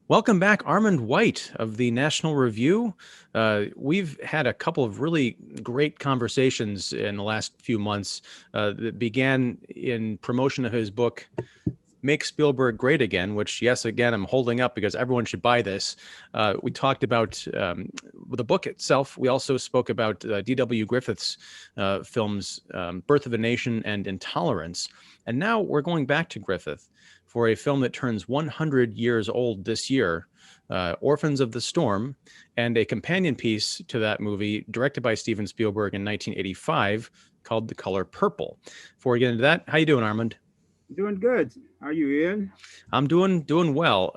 Welcome back, Armond White of the National Review. We've had a couple of really great conversations in the last few months that began in promotion of his book, Make Spielberg Great Again, which, yes, again, I'm holding up because everyone should buy this. We talked about the book itself. We also spoke about D.W. Griffith's films, Birth of a Nation and Intolerance. And now we're going back to Griffith for a film that turns 100 years old this year, Orphans of the Storm, and a companion piece to that movie directed by Steven Spielberg in 1985 called The Color Purple. Before we get into that, how you doing, Armand? Doing good. How are you, Ian? I'm doing well.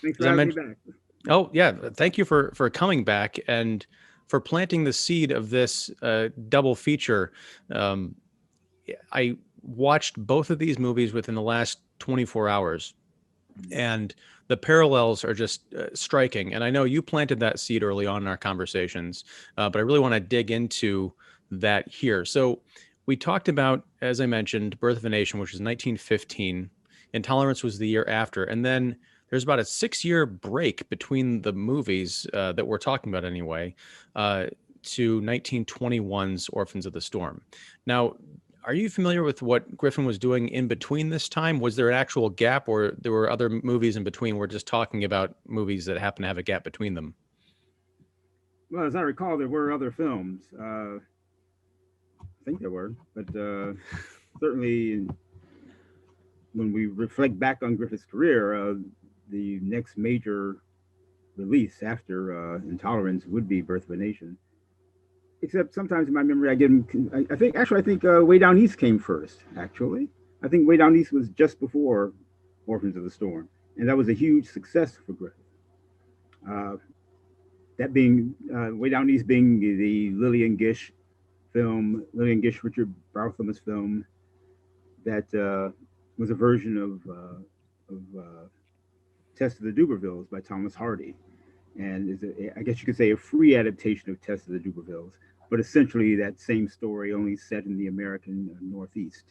Thanks As for I having me mentioned, back. oh yeah, thank you for coming back and for planting the seed of this double feature. Um, I watched both of these movies within the last 24 hours, and the parallels are just striking. And I know you planted that seed early on in our conversations, but I really want to dig into that here. So we talked about, as I mentioned, Birth of a Nation, which was 1915. Intolerance was the year after, and then there's about a 6-year break between the movies that we're talking about anyway, to 1921's Orphans of the Storm. Now, are you familiar with what Griffin was doing in between this time? Was there an actual gap, or there were other movies in between? We're just talking about movies that happen to have a gap between them. Well, as I recall, there were other films. I think there were, but certainly when we reflect back on Griffith's career, the next major release after Intolerance would be Birth of a Nation. Except sometimes in my memory, I get them. I think Way Down East came first. Actually, I think Way Down East was just before Orphans of the Storm, and that was a huge success for Griffith. Uh, that being Way Down East being the Lillian Gish film, Lillian Gish Richard Barthelmess film that was a version of Test of the Dubervilles by Thomas Hardy, and I guess you could say a free adaptation of Test of the Dubervilles, but essentially that same story only set in the American Northeast,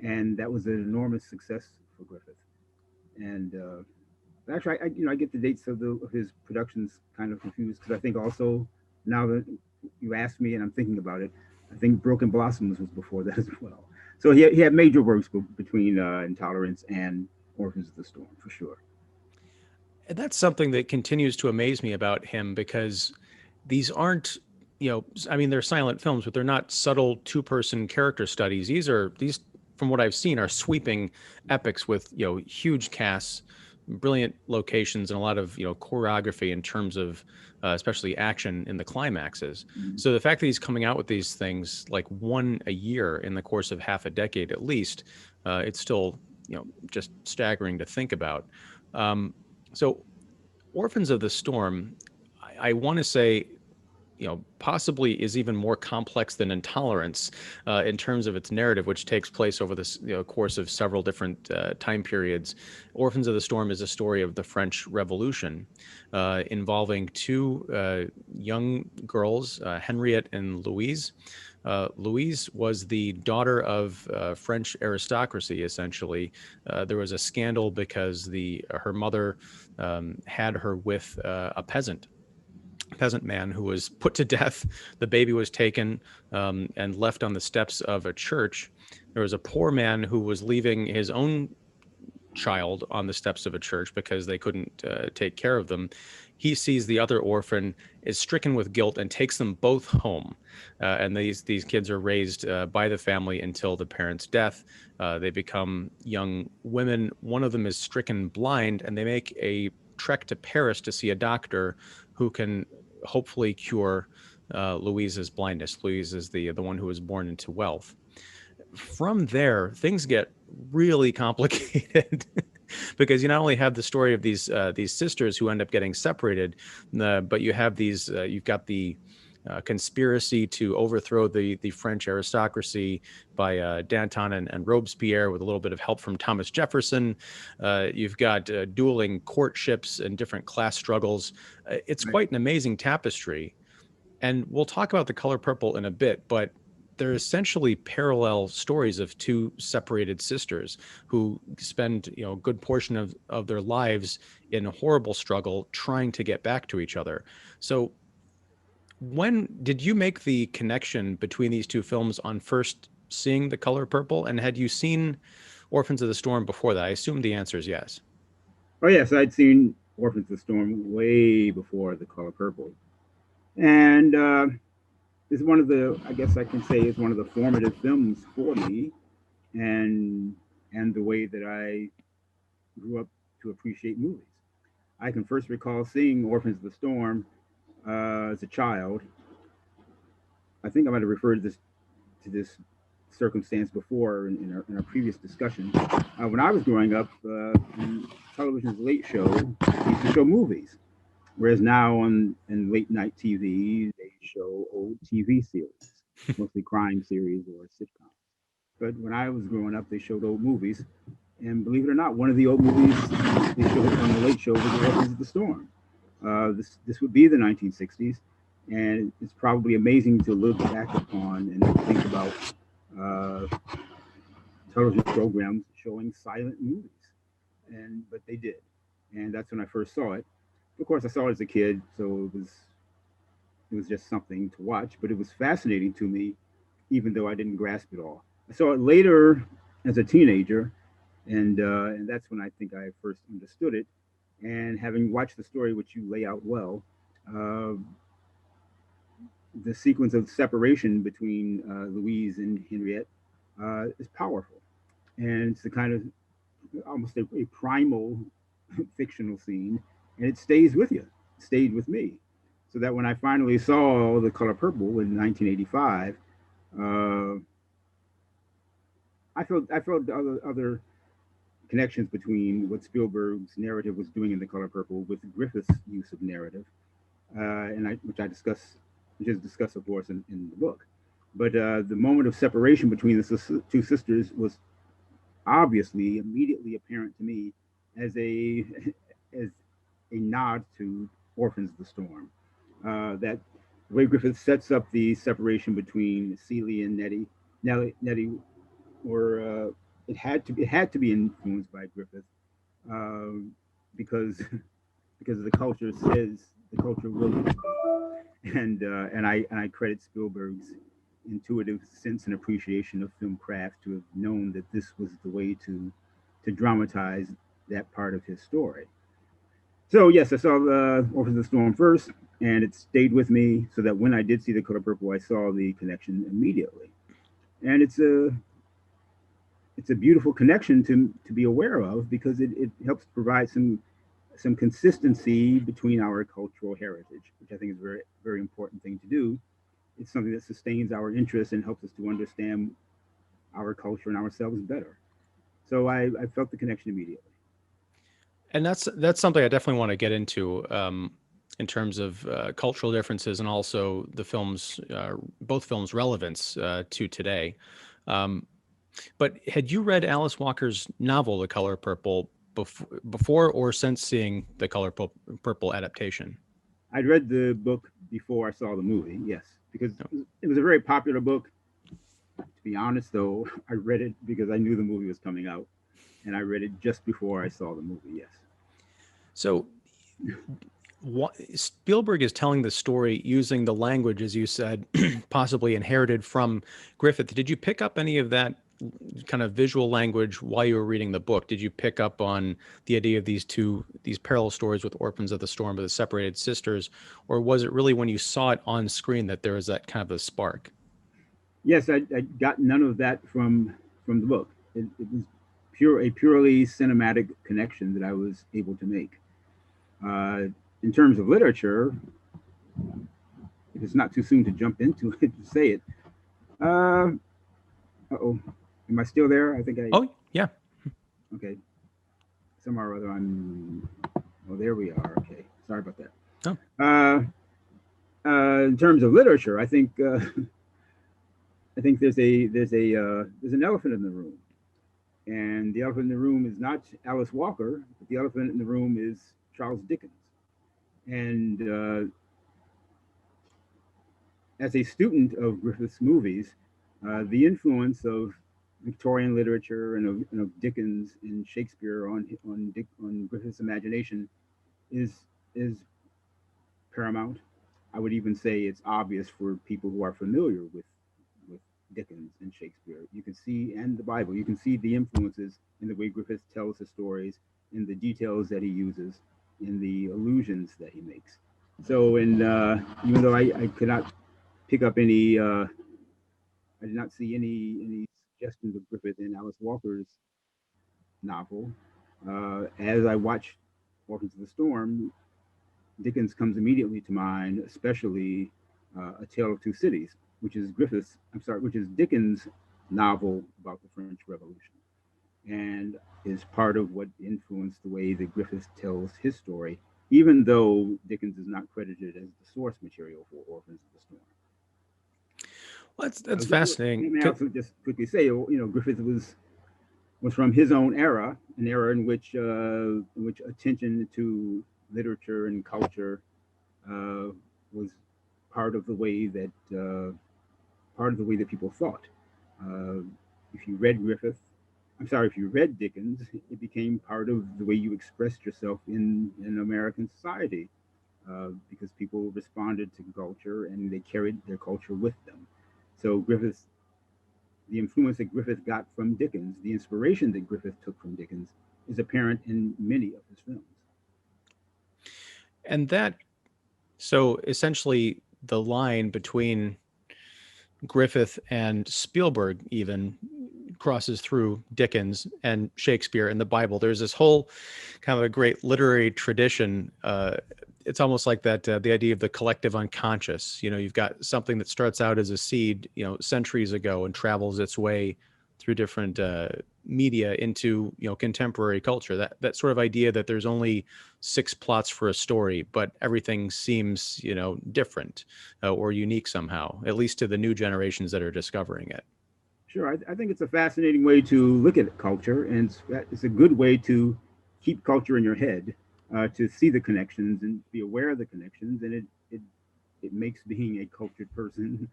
and that was an enormous success for Griffith. And actually, I get the dates of his productions kind of confused because I think also now that you asked me and I'm thinking about it, I think Broken Blossoms was before that as well. So he had major works between Intolerance and Orphans of the Storm for sure. And that's something that continues to amaze me about him because these aren't, I mean, they're silent films, but they're not subtle two-person character studies. These, from what I've seen, are sweeping epics with, huge casts, brilliant locations, and a lot of, choreography in terms of, especially action in the climaxes. Mm-hmm. So the fact that he's coming out with these things like one a year in the course of half a decade at least, it's still, just staggering to think about. So Orphans of the Storm, I want to say, possibly is even more complex than Intolerance in terms of its narrative, which takes place over this course of several different time periods. Orphans of the Storm is a story of the French Revolution involving two young girls, Henriette and Louise. Louise was the daughter of French aristocracy, essentially. There was a scandal because her mother had her with a peasant man who was put to death. The baby was taken and left on the steps of a church. There was a poor man who was leaving his own child on the steps of a church because they couldn't take care of them. He sees the other orphan, is stricken with guilt, and takes them both home. And these kids are raised by the family until the parents' death. They become young women. One of them is stricken blind, and they make a trek to Paris to see a doctor who can hopefully cure Louise's blindness. Louise is the one who was born into wealth. From there, things get really complicated because you not only have the story of these sisters who end up getting separated, but you have you've got the conspiracy to overthrow the French aristocracy by Danton and Robespierre with a little bit of help from Thomas Jefferson. You've got dueling courtships and different class struggles. It's Right. quite an amazing tapestry. And we'll talk about The Color Purple in a bit, but they're essentially parallel stories of two separated sisters who spend, a good portion of their lives in a horrible struggle trying to get back to each other. So when did you make the connection between these two films on first seeing The Color Purple? And had you seen Orphans of the Storm before that? I assume the answer is yes. Oh yes, I'd seen Orphans of the Storm way before The Color Purple, and it's one of the, I guess I can say, it's one of the formative films for me, and the way that I grew up to appreciate movies. I can first recall seeing Orphans of the Storm as a child. I think I might have referred to this circumstance before in our previous discussion. When I was growing up, television's late show used to show movies, whereas now on in late night TV they show old TV series, mostly crime series or sitcoms. But when I was growing up, they showed old movies, and believe it or not, one of the old movies they showed on the late show was Orphans of the Storm. This would be the 1960s, and it's probably amazing to look back upon and think about uh, television programs showing silent movies, and but they did, and that's when I first saw it. Of course, I saw it as a kid, so it was just something to watch, but it was fascinating to me, even though I didn't grasp it all. I saw it later as a teenager, and that's when I think I first understood it. And having watched the story, which you lay out well, uh, the sequence of separation between Louise and Henriette is powerful, and it's the kind of almost a primal fictional scene, and it stays with you. It stayed with me, so that when I finally saw The Color Purple in 1985, uh, I felt other connections between what Spielberg's narrative was doing in The Color Purple with Griffith's use of narrative, which I discuss, which is discussed, of course, in the book. But the moment of separation between the two sisters was obviously immediately apparent to me as a as a nod to Orphans of the Storm. That the way Griffith sets up the separation between Celie and Nettie, or it had to be influenced by Griffith, um, because because the culture says the culture will be, and I credit Spielberg's intuitive sense and appreciation of film craft to have known that this was the way to dramatize that part of his story. So yes, I saw the Orphans of the Storm first, and it stayed with me so that when I did see The Color Purple, I saw the connection immediately, and it's a beautiful connection to be aware of because it helps provide some consistency between our cultural heritage, which I think is a very very important thing to do. It's something that sustains our interest and helps us to understand our culture and ourselves better. So I felt the connection immediately. And that's something I definitely want to get into, in terms of cultural differences and also the films, both films' relevance to today. Um, but had you read Alice Walker's novel, The Color Purple, before or since seeing the Purple adaptation? I'd read the book before I saw the movie, yes, because No. it was a very popular book. To be honest, though, I read it because I knew the movie was coming out, and I read it just before I saw the movie. Yes. So Spielberg is telling the story using the language, as you said, possibly inherited from Griffith. Did you pick up any of that kind of visual language while you were reading the book? Did you pick up on the idea of these parallel stories with Orphans of the Storm, with the separated sisters, or was it really when you saw it on screen that there was that kind of a spark? Yes, I got none of that from the book. It was a purely cinematic connection that I was able to make. Uh, in terms of literature, if it's not too soon to jump into it to say it. Uh oh, am I still there? I think I Oh, yeah. okay. Somehow or other I'm. Oh, there we are. Okay, sorry about that. Oh, In terms of literature, I think there's an elephant in the room, and the elephant in the room is not Alice Walker, but the elephant in the room is Charles Dickens. And as a student of Griffith's movies, The influence of Victorian literature and of Dickens and Shakespeare on Griffith's imagination is paramount. I would even say it's obvious for people who are familiar with Dickens and Shakespeare. You can see, and the Bible, you can see the influences in the way Griffith tells his stories, in the details that he uses, in the allusions that he makes. So, even though I could not pick up I did not see any suggestions of Griffith in Alice Walker's novel. As I watched Orphans of the Storm, Dickens comes immediately to mind, especially A Tale of Two Cities, which is Dickens' novel about the French Revolution, and is part of what influenced the way that Griffith tells his story, even though Dickens is not credited as the source material for Orphans of the Storm. Well, that's Let fascinating. me also just quickly say, Griffith was from his own era, an era in which attention to literature and culture was part of the way that people thought. Uh, if you read Griffith, I'm sorry, if you read Dickens, it became part of the way you expressed yourself in American society, because people responded to culture and they carried their culture with them. So the influence that Griffith got from Dickens, the inspiration that Griffith took from Dickens, is apparent in many of his films. And that, so essentially, the line between Griffith and Spielberg even crosses through Dickens and Shakespeare and the Bible. There's this whole kind of a great literary tradition. It's almost like that, the idea of the collective unconscious. You've got something that starts out as a seed, centuries ago, and travels its way through different media into contemporary culture. That sort of idea that there's only 6 plots for a story, but everything seems different or unique somehow, at least to the new generations that are discovering it. Sure, I think it's a fascinating way to look at culture, and it's a good way to keep culture in your head, to see the connections and be aware of the connections, and it makes being a cultured person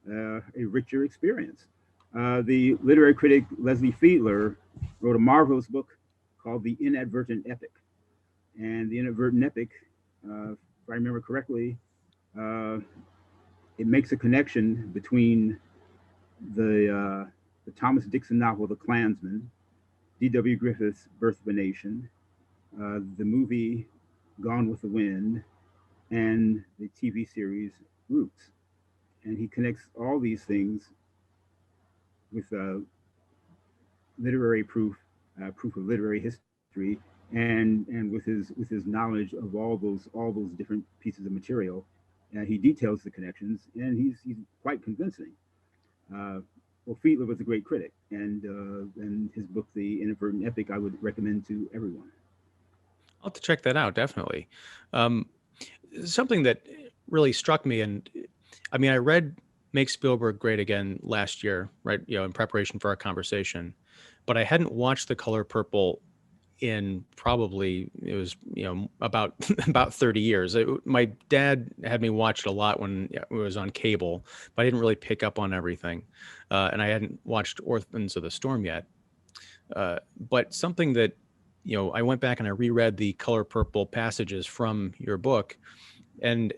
a richer experience. The literary critic Leslie Fiedler wrote a marvelous book called The Inadvertent Epic. And The Inadvertent Epic, if I remember correctly, uh, it makes a connection between the Thomas Dixon novel, The Klansman, D.W. Griffith's Birth of a Nation, the movie Gone with the Wind, and the TV series Roots. And he connects all these things with literary proof of literary history, and with his knowledge of all those different pieces of material. He details the connections, and he's quite convincing. Uh, well, Fiedler was a great critic, and his book, The Inadvertent Epic, I would recommend to everyone. I'll have to check that out, definitely. Um, Something that really struck me, and I mean, I read Make Spielberg Great Again last year, right? In preparation for our conversation, but I hadn't watched The Color Purple in probably, it was about about 30 years. My dad had me watch it a lot when it was on cable, but I didn't really pick up on everything, and I hadn't watched Orphans of the Storm yet. But something that I went back and I reread the Color Purple passages from your book, and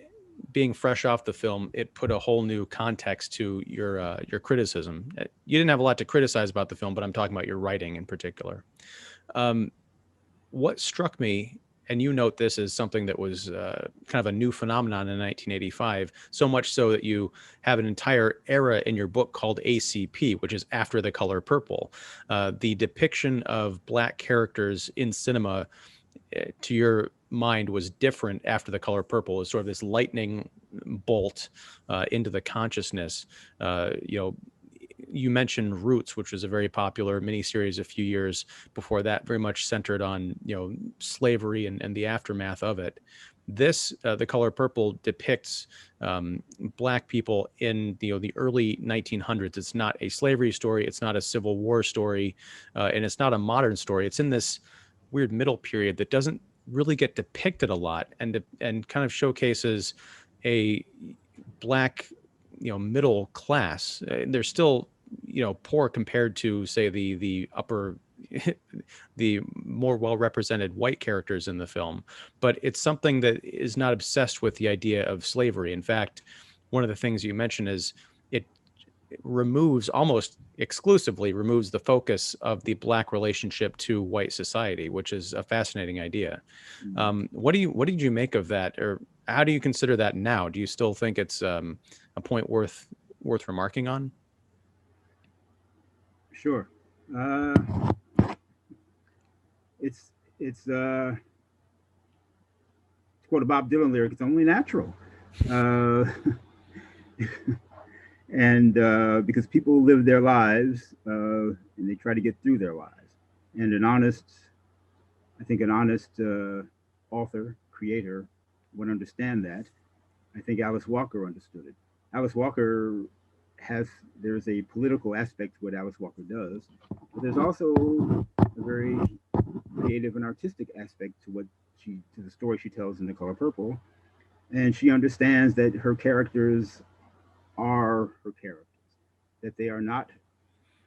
being fresh off the film, it put a whole new context to your criticism. You didn't have a lot to criticize about the film, but I'm talking about your writing in particular. Um, what struck me, and you note this as something that was kind of a new phenomenon in 1985, so much so that you have an entire era in your book called ACP, which is After the Color Purple. The depiction of Black characters in cinema, to your mind, was different after The Color Purple. It was sort of this lightning bolt into the consciousness. You mentioned Roots, which was a very popular miniseries a few years before that, very much centered on slavery and the aftermath of it. This, The Color Purple, depicts Black people in the early 1900s. It's not a slavery story, it's not a Civil War story, and it's not a modern story. It's in this weird middle period that doesn't really get depicted a lot, and kind of showcases a Black middle class. There's still poor compared to, say, the upper the more well represented white characters in the film, but it's something that is not obsessed with the idea of slavery. In fact, one of the things you mentioned is it removes, almost exclusively removes, the focus of the black relationship to white society, which is a fascinating idea. What did you make of that, or how do you consider that now? Do you still think it's a point worth remarking on? Sure. Uh, it's it's to quote a Bob Dylan lyric. It's only natural, uh, and because people live their lives and they try to get through their lives, and I think an honest author, creator would understand that. I think Alice Walker understood it. Alice Walker has there's a political aspect to what Alice Walker does, but there's also a very creative and artistic aspect to the story she tells in The Color Purple, and she understands that her characters are her characters, that they are not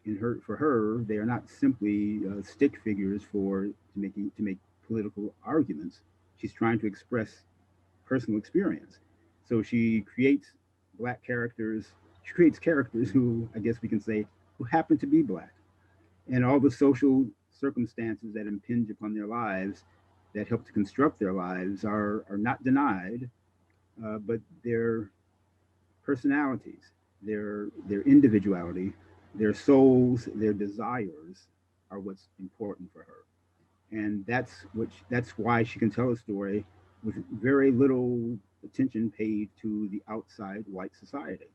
in her for her they are not simply stick figures for to make political arguments. She's trying to express personal experience. So she creates black characters. She creates characters who, I guess we can say, who happen to be black, and all the social circumstances that impinge upon their lives, that help to construct their lives, are not denied, but their personalities, their individuality, their souls, their desires are what's important for her, and that's why she can tell a story with very little attention paid to the outside white society.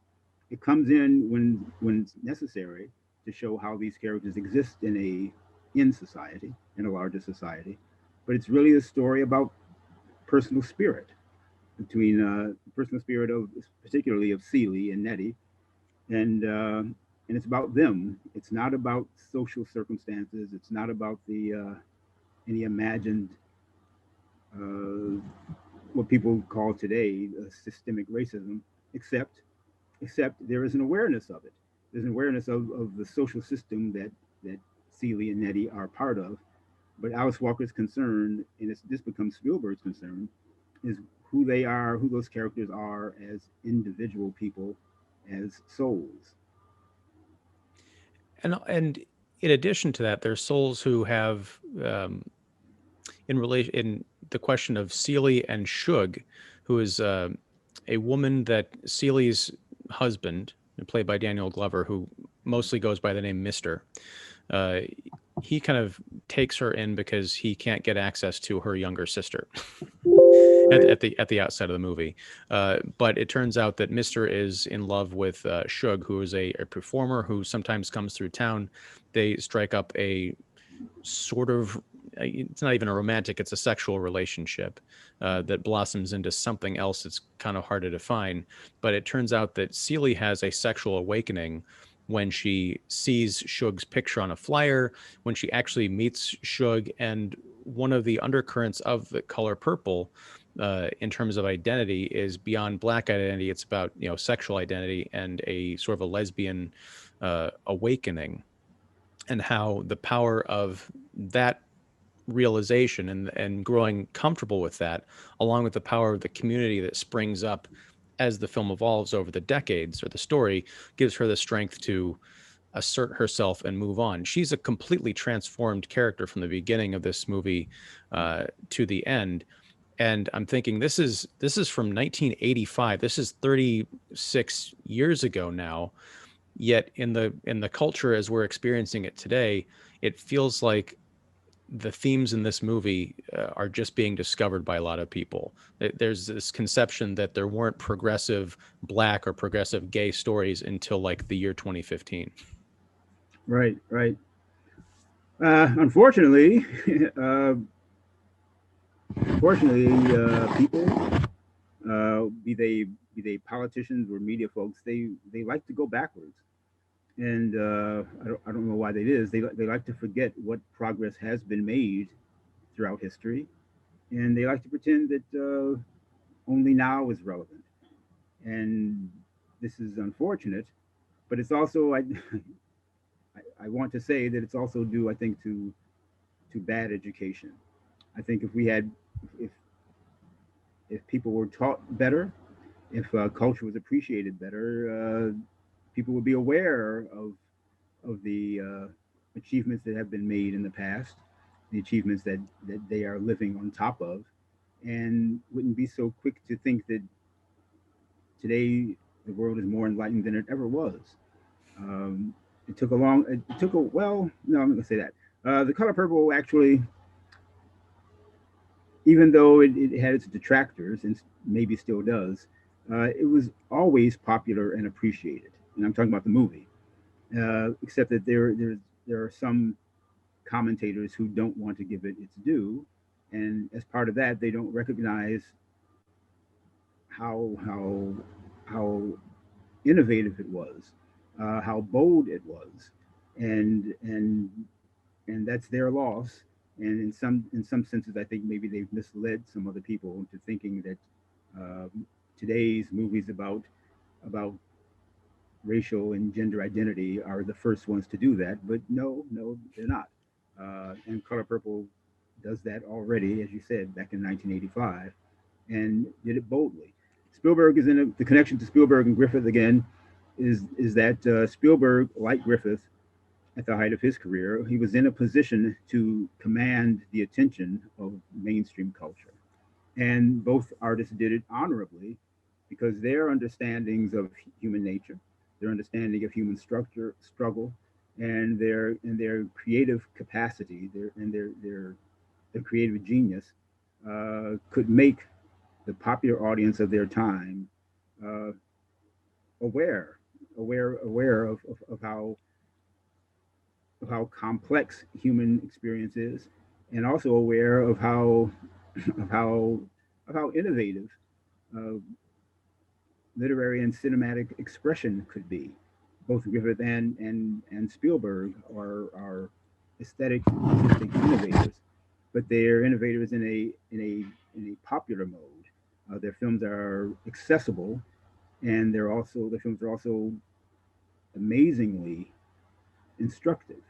It comes in when it's necessary to show how these characters exist in society, in a larger society, but it's really a story about personal spirit, between personal spirit of particularly of Celie and Nettie, and it's about them. It's not about social circumstances. It's not about the any imagined uh, what people call today systemic racism, except there is an awareness of it. There's an awareness of the social system that Celie and Nettie are part of. But Alice Walker's concern, and this becomes Spielberg's concern, is who they are, who those characters are as individual people, as souls. And in addition to that, there's souls who have, in relation, in the question of Celie and Shug, who is a woman that Celie's husband, played by Daniel Glover, who mostly goes by the name Mister. Uh, he kind of takes her in because he can't get access to her younger sister Right. at the outset of the movie. But it turns out that Mister is in love with Shug, who is a performer who sometimes comes through town. They strike up a sort of, it's not even a romantic, it's a sexual relationship that blossoms into something else that's kind of hard to define. But it turns out that Celie has a sexual awakening when she sees Shug's picture on a flyer, when she actually meets Shug. And one of the undercurrents of The Color Purple, in terms of identity, is beyond black identity. It's about, sexual identity and a sort of a lesbian awakening, and how the power of that realization and growing comfortable with that, along with the power of the community that springs up as the film evolves over the decades, or the story, gives her the strength to assert herself and move on. She's a completely transformed character from the beginning of this movie to the end. And I'm thinking, this is from 1985. This is 36 years ago now. Yet in the culture as we're experiencing it today, it feels like the themes in this movie are just being discovered by a lot of people. There's this conception that there weren't progressive black or progressive gay stories until like the year 2015. Right, right. Unfortunately, uh, unfortunately, people, be they politicians or media folks, they like to go backwards, and I don't know why that is. They like to forget what progress has been made throughout history, and they like to pretend that only now is relevant. And this is unfortunate, but it's also I want to say that it's also due, I think, to bad education. I think if if people were taught better, if culture was appreciated better, people would be aware of the achievements that have been made in the past, the achievements that they are living on top of, and wouldn't be so quick to think that today the world is more enlightened than it ever was. Um, it took a, well, no, I'm not going to say that. The Color Purple actually, even though it had its detractors and maybe still does, it was always popular and appreciated. And I'm talking about the movie, except that there are some commentators who don't want to give it its due, and as part of that, they don't recognize how how how innovative it was, how bold it was, and and and that's their loss. And in some senses, I think maybe they've misled some other people into thinking that today's movies about racial and gender identity are the first ones to do that. But no, no, they're not. And Color Purple does that already, as you said, back in 1985, and did it boldly. Spielberg is in the connection to Spielberg and Griffith again is that Spielberg, like Griffith, at the height of his career, he was in a position to command the attention of mainstream culture. And both artists did it honorably because their understandings of human nature, their understanding of human structure, struggle, and their creative capacity, their creative genius, could make the popular audience of their time uh, aware, aware of how complex human experience is, and also aware of how of how innovative uh, literary and cinematic expression could be. Both Griffith and Spielberg are aesthetic artistic innovators, but they're innovators in a popular mode. Their films are accessible, and the films are also amazingly instructive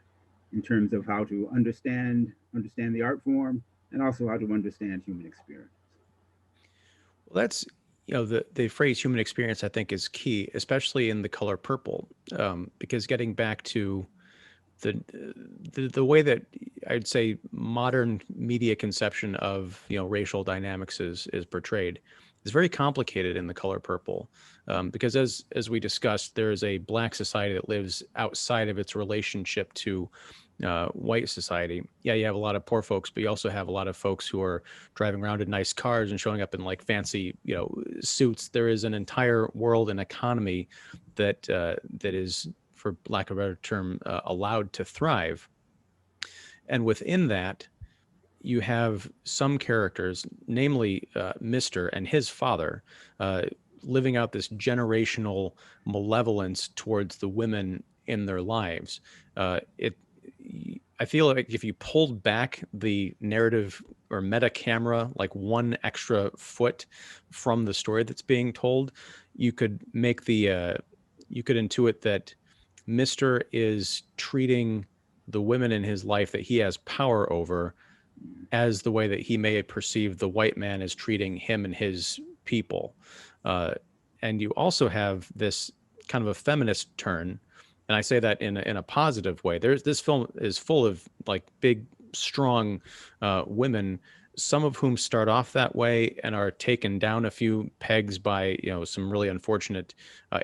in terms of how to understand the art form and also how to understand human experience. Well, that's the phrase human experience I think is key, especially in The Color Purple, because getting back to the, the way that I'd say modern media conception of racial dynamics is portrayed is very complicated in The Color Purple, because as we discussed, there is a black society that lives outside of its relationship to white society. Yeah, you have a lot of poor folks, but you also have a lot of folks who are driving around in nice cars and showing up in like fancy suits. There is an entire world and economy that is, for lack of a better term, allowed to thrive. And within that, you have some characters, namely Mr. and his father, uh, living out this generational malevolence towards the women in their lives. It, I feel like if you pulled back the narrative or meta camera like one extra foot from the story that's being told, you could make you could intuit that Mr. is treating the women in his life that he has power over as the way that he may perceive the white man as treating him and his people. Uh, and you also have this kind of a feminist turn, and I say that in a positive way. This film is full of like big, strong women, some of whom start off that way and are taken down a few pegs by some really unfortunate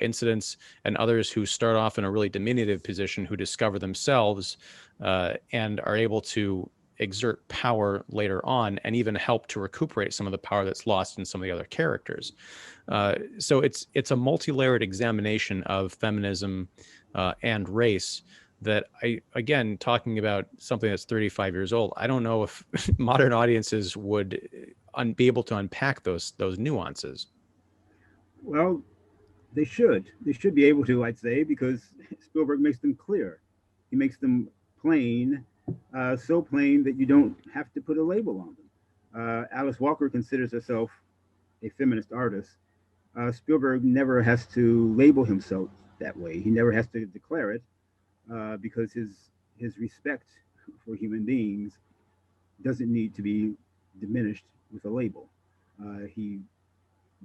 incidents, and others who start off in a really diminutive position who discover themselves and are able to exert power later on and even help to recuperate some of the power that's lost in some of the other characters. So it's a multi-layered examination of feminism and race that again, talking about something that's 35 years old, I don't know if modern audiences would be able to unpack those nuances. Well, they should be able to, I'd say, because Spielberg makes them clear. He makes them plain, so plain that you don't have to put a label on them. Alice Walker considers herself a feminist artist. Spielberg never has to label himself that way. He never has to declare it. because his respect for human beings doesn't need to be diminished with a label. He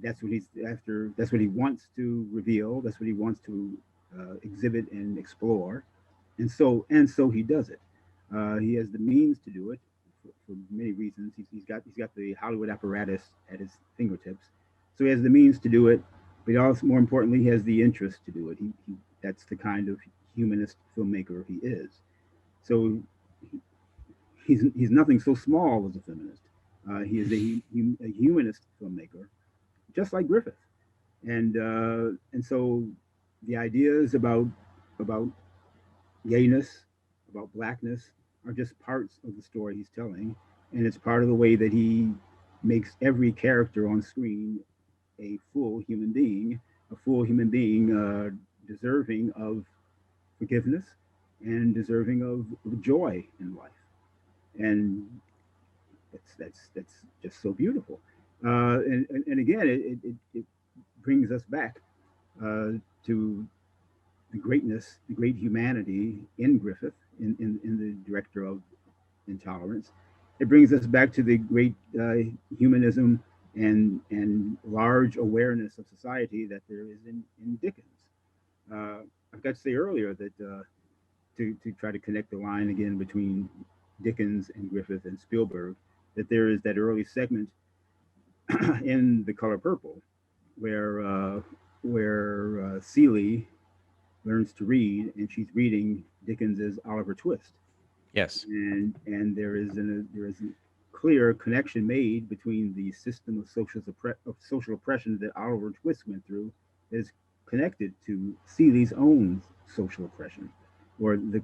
That's what he's after. That's what he wants to reveal. That's what he wants to exhibit and explore, and so he does it. He has the means to do it for many reasons. He's got the Hollywood apparatus at his fingertips, so he has the means to do it. But he also, more importantly, he has the interest to do it. That's the kind of humanist filmmaker he is. So he's nothing so small as a feminist. He is a humanist filmmaker, just like Griffith, and so the ideas about gayness, about blackness, are just parts of the story he's telling, and it's part of the way that he makes every character on screen a full human being, deserving of forgiveness and deserving of joy in life, and that's just so beautiful. And again, it brings us back to the greatness, the great humanity in Griffith, in the director of Intolerance. It brings us back to the great humanism and large awareness of society that there is in Dickens. Uh, I've got to say earlier that to try to connect the line again between Dickens and Griffith and Spielberg, that there is that early segment in The Color Purple where Celie learns to read, and she's reading Dickens's Oliver Twist, Yes. and there is a clear connection made between the system of social oppression that Oliver Twist went through that is connected to Celie's own social oppression, or the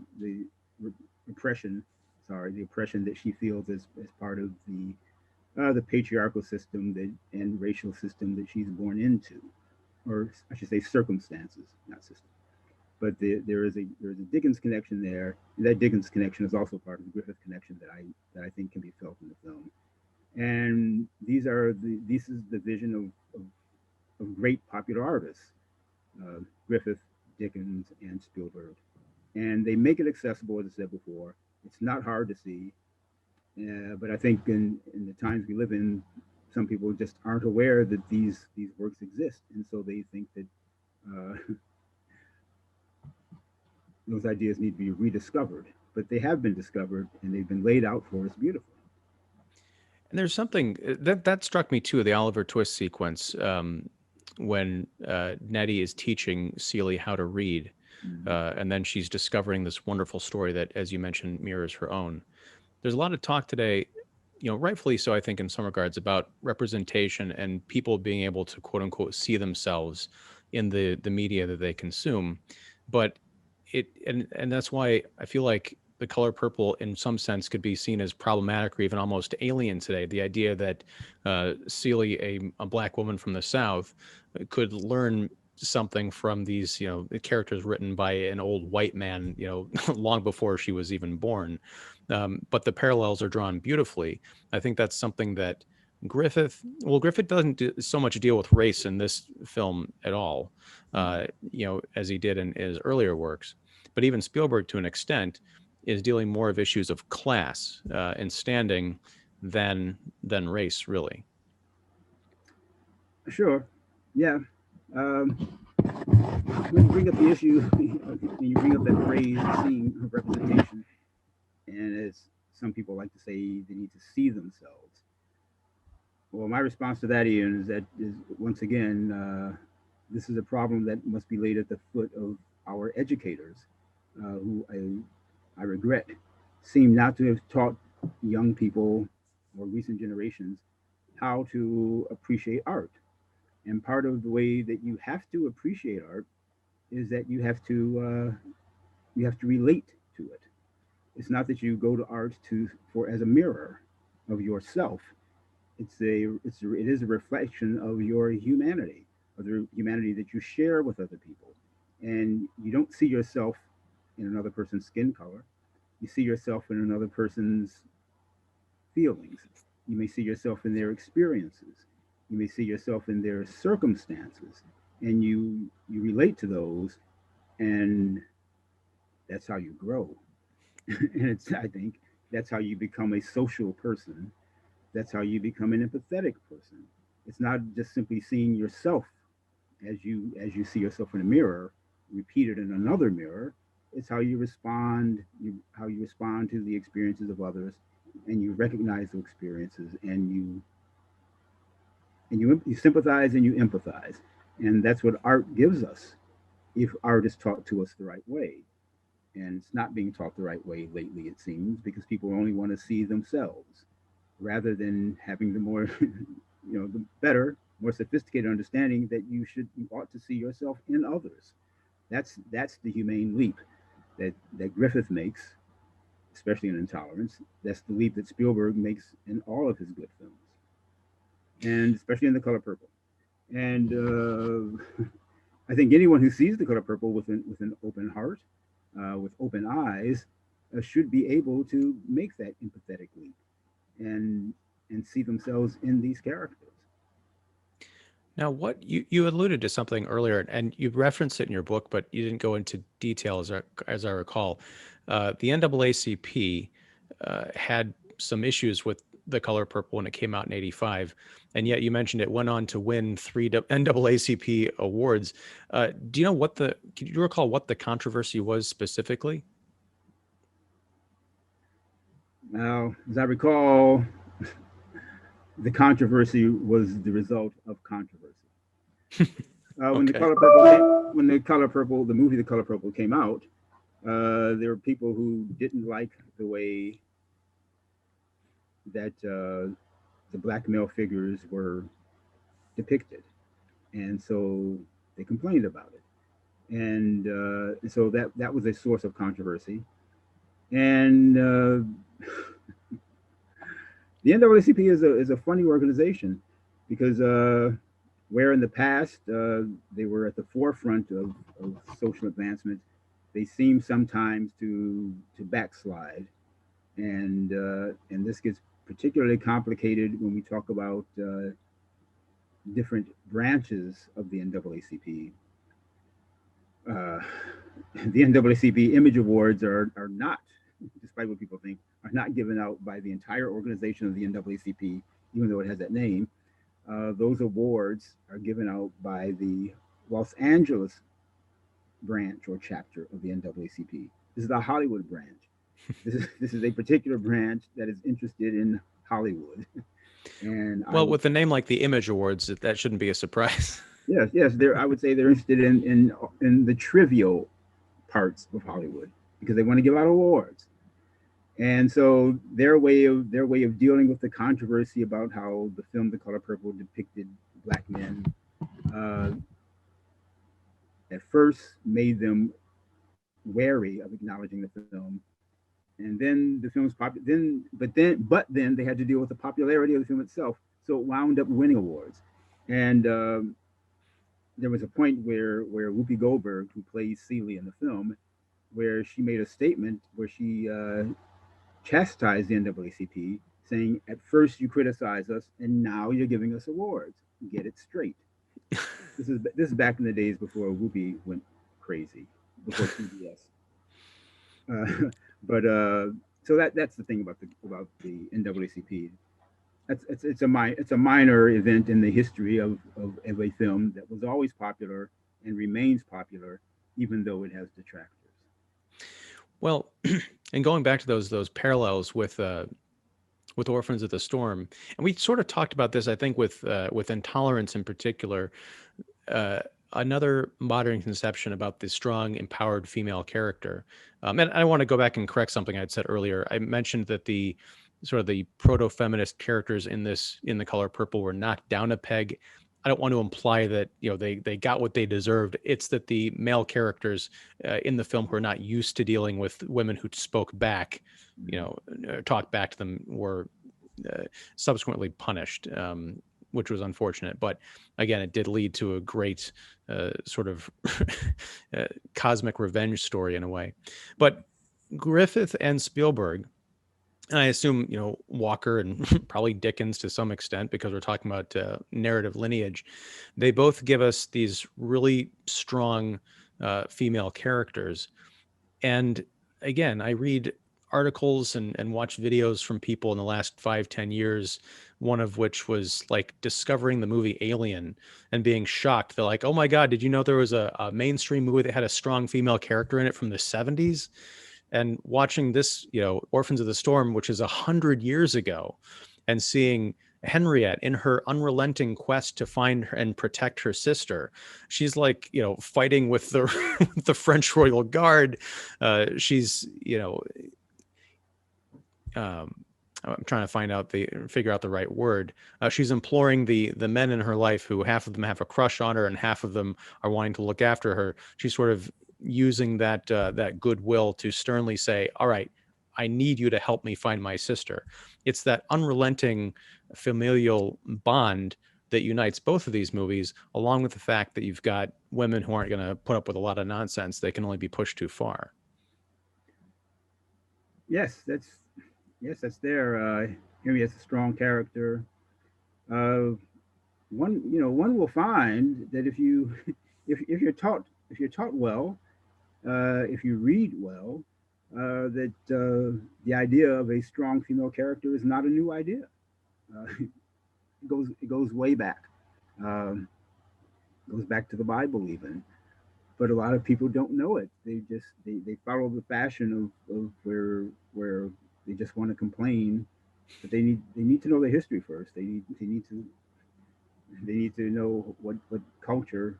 oppression, sorry, the oppression that she feels as part of the patriarchal system that and racial system that she's born into, or I should say circumstances, not system. But there is a Dickens connection there, and that Dickens connection is also part of the Griffith connection that I think can be felt in the film. And this is the vision of great popular artists, Griffith, Dickens, and Spielberg, and they make it accessible, as I said before. It's not hard to see, but I think in the times we live in, some people just aren't aware that these works exist, and so they think that those ideas need to be rediscovered. But they have been discovered, and they've been laid out for us beautifully. And there's something that struck me too, the Oliver Twist sequence, when Nettie is teaching Celie how to read, Mm-hmm. and then she's discovering this wonderful story that, as you mentioned, mirrors her own. There's a lot of talk today, rightfully so, I think, in some regards, about representation and people being able to quote unquote see themselves in the media that they consume. But and that's why I feel like The Color Purple, in some sense, could be seen as problematic or even almost alien today. The idea that Celie, a black woman from the South, could learn something from these, characters written by an old white man, long before she was even born. But the parallels are drawn beautifully. I think that's something that Griffith doesn't so much deal with race in this film at all, as he did in his earlier works. But even Spielberg, to an extent, is dealing more of issues of class and standing than race, really. Sure, yeah. Um, when you bring up the issue, when you bring up that phrase, seeing representation, and as some people like to say, they need to see themselves. Well, my response to that, Ian, is once again, this is a problem that must be laid at the foot of our educators, who I regret seem not to have taught young people or recent generations how to appreciate art. And part of the way that you have to appreciate art is that you have to relate to it. It's not that you go to art to for as a mirror of yourself. It is a reflection of your humanity, of the humanity that you share with other people, and you don't see yourself in another person's skin color. You see yourself in another person's feelings. You may see yourself in their experiences. You may see yourself in their circumstances, and you relate to those, and that's how you grow. And it's, I think, that's how you become a social person. That's how you become an empathetic person. It's not just simply seeing yourself as you see yourself in a mirror, repeated in another mirror. It's how you respond to the experiences of others, and you recognize those experiences, and you sympathize and you empathize, and that's what art gives us. If art is taught to us the right way, and it's not being taught the right way lately, it seems, because people only want to see themselves rather than having the more, the better, more sophisticated understanding that you ought to see yourself in others. That's the humane leap that Griffith makes, especially in Intolerance. That's the leap that Spielberg makes in all of his good films, and especially in The Color Purple. And I think anyone who sees The Color Purple with an open heart, with open eyes, should be able to make that empathetic leap and see themselves in these characters. Now, what you alluded to something earlier, and you referenced it in your book, but you didn't go into detail, as I recall. The NAACP had some issues with The Color Purple when it came out in '85, and yet you mentioned it went on to win 3 NAACP awards. Do you know can you recall what the controversy was specifically? Now, as I recall, the controversy was the result of controversy. Okay. When the movie The Color Purple came out, there were people who didn't like the way that the black male figures were depicted, and so they complained about it, and so that was a source of controversy. And the NAACP is a funny organization because where in the past they were at the forefront of social advancement, they seem sometimes to backslide, and this gets particularly complicated when we talk about different branches of the NAACP. Uh, the NAACP Image Awards are not, despite what people think, are not given out by the entire organization of the NAACP, even though it has that name. Those awards are given out by the Los Angeles branch or chapter of the NAACP. This is the Hollywood branch. This is a particular branch that is interested in Hollywood. And I Well, would with a name like the Image Awards, that shouldn't be a surprise. yes, I would say they're interested in the trivial parts of Hollywood because they want to give out awards. And so their way of dealing with the controversy about how the film The Color Purple depicted black men uh, at first made them wary of acknowledging the film, and then the film's then they had to deal with the popularity of the film itself. So it wound up winning awards, and there was a point where Whoopi Goldberg, who plays Celie in the film, where she made a statement where she chastised the NAACP, saying, "At first you criticize us, and now you're giving us awards. Get it straight." This is back in the days before Whoopi went crazy, before CBS. But so that's the thing about the NAACP. It's a minor event in the history of a film that was always popular and remains popular, even though it has detractors. Well, and going back to those parallels with Orphans of the Storm, and we sort of talked about this, I think, with Intolerance in particular. Uh, Another modern conception about the strong, empowered female character. And I want to go back and correct something I'd said earlier. I mentioned that the sort of the proto-feminist characters in The Color Purple were knocked down a peg. I don't want to imply that they got what they deserved. It's that the male characters in the film who are not used to dealing with women who spoke back, talked back to them, were subsequently punished, which was unfortunate. But again, it did lead to a great sort of cosmic revenge story in a way. But Griffith and Spielberg, and I assume, Walker and probably Dickens to some extent, because we're talking about narrative lineage, they both give us these really strong female characters. And again, I read articles and watch videos from people in the last 5, 10 years, one of which was like discovering the movie Alien and being shocked. They're like, oh my God, did you know there was a mainstream movie that had a strong female character in it from the 70s? And watching this, Orphans of the Storm, which is 100 years ago, and seeing Henriette in her unrelenting quest to find her and protect her sister. She's like, fighting with the the French Royal Guard. She's, um, I'm trying to figure out the right word. She's imploring the men in her life who half of them have a crush on her and half of them are wanting to look after her. She's sort of using that goodwill to sternly say, "All right, I need you to help me find my sister." It's that unrelenting familial bond that unites both of these movies, along with the fact that you've got women who aren't going to put up with a lot of nonsense. They can only be pushed too far. Yes, that's there. Henry has a strong character. Uh, one will find that if you if you're taught well, if you read well, that the idea of a strong female character is not a new idea. It goes way back. Um, goes back to the Bible even. But a lot of people don't know it. They follow the fashion of where they just want to complain, but they need to know the history first. They need to know what culture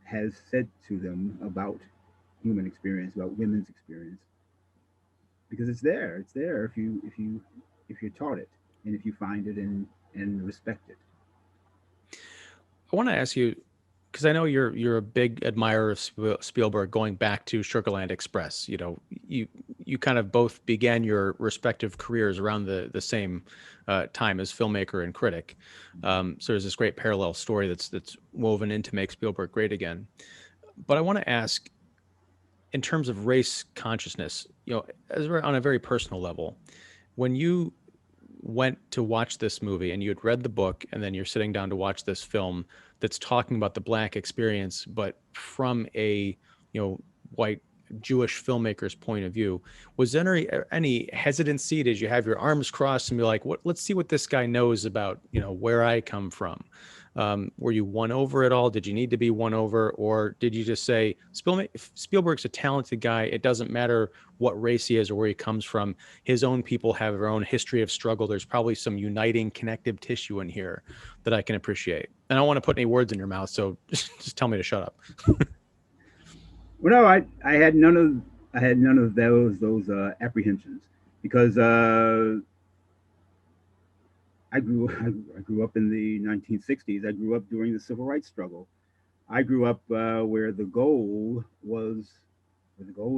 has said to them about human experience, about women's experience, because it's there. It's there if you're taught it and if you find it and respect it. I want to ask you, because I know you're a big admirer of Spielberg, going back to Sugarland Express. You kind of both began your respective careers around the same time as filmmaker and critic. So there's this great parallel story that's woven into Make Spielberg Great Again. But I want to ask, in terms of race consciousness, on a very personal level, when you went to watch this movie and you had read the book and then you're sitting down to watch this film that's talking about the Black experience, but from a, white Jewish filmmaker's point of view, was there any hesitancy? Did you have your arms crossed and be like, "What? Let's see what this guy knows about, where I come from"? Were you won over at all? Did you need to be won over, or did you just say Spielberg's a talented guy? It doesn't matter what race he is or where he comes from. His own people have their own history of struggle. There's probably some uniting connective tissue in here that I can appreciate. And I don't want to put any words in your mouth, so just tell me to shut up. Well, no, I had none of those apprehensions because I grew up in the 1960s. I grew up during the civil rights struggle. I grew up where the goal was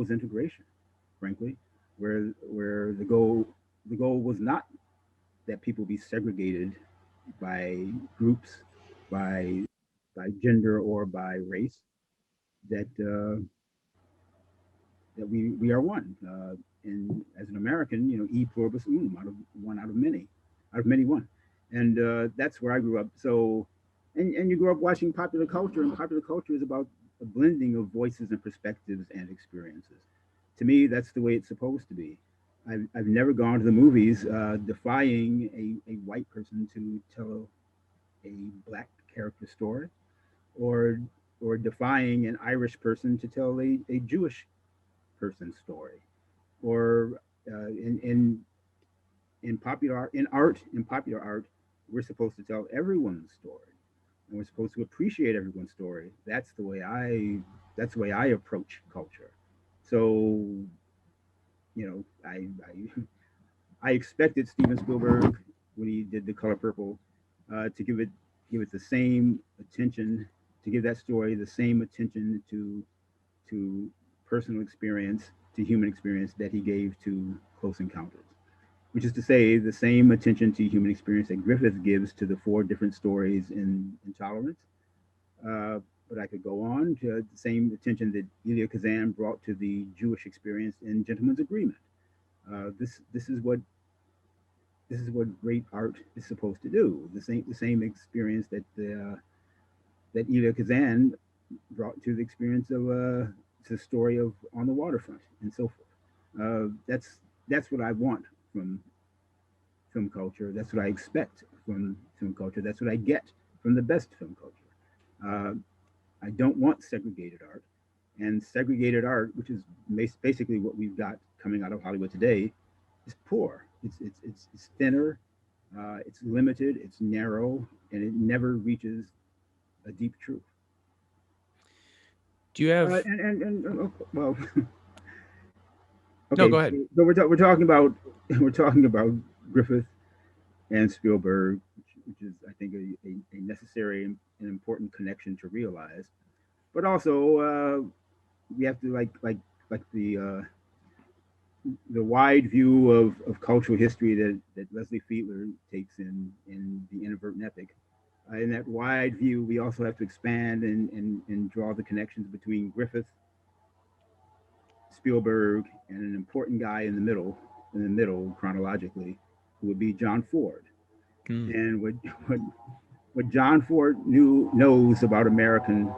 integration, frankly, where the goal was not that people be segregated by groups, by by gender or by race. That we are one. And as an American, e pluribus unum, out of one out of many one, and that's where I grew up. So, and you grew up watching popular culture, and popular culture is about a blending of voices and perspectives and experiences. To me, that's the way it's supposed to be. I've never gone to the movies defying a white person to tell a black character story, or defying an Irish person to tell a Jewish person's story, or in popular art, we're supposed to tell everyone's story, and we're supposed to appreciate everyone's story. That's the way I approach culture. So I expected Steven Spielberg, when he did The Color Purple, to give it the same attention, to give that story the same attention to personal experience, to human experience, that he gave to Close Encounters, which is to say, the same attention to human experience that Griffith gives to the four different stories in Intolerance. Uh, but I could go on to the same attention that Elia Kazan brought to the Jewish experience in Gentleman's Agreement. This is what great art is supposed to do. The same experience that Elia Kazan brought to the experience of it's a story of on the waterfront and so forth. That's what I want from film culture. That's what I expect from film culture. That's what I get from the best film culture. Uh, I don't want segregated art, and segregated art, which is basically what we've got coming out of Hollywood today, is poor. It's thinner, it's limited, it's narrow, and it never reaches a deep truth. Do you have? Well, No, okay. go ahead. So we're talking about we're talking about Griffith and Spielberg, which is I think a necessary and important connection to realize. But also we have to like the wide view of cultural history that Leslie Fiedler takes in the Inadvertent Epic. In that wide view, we also have to expand and draw the connections between Griffith, Spielberg, and an important guy in the middle chronologically, who would be John Ford. Mm. And what what John Ford knows about America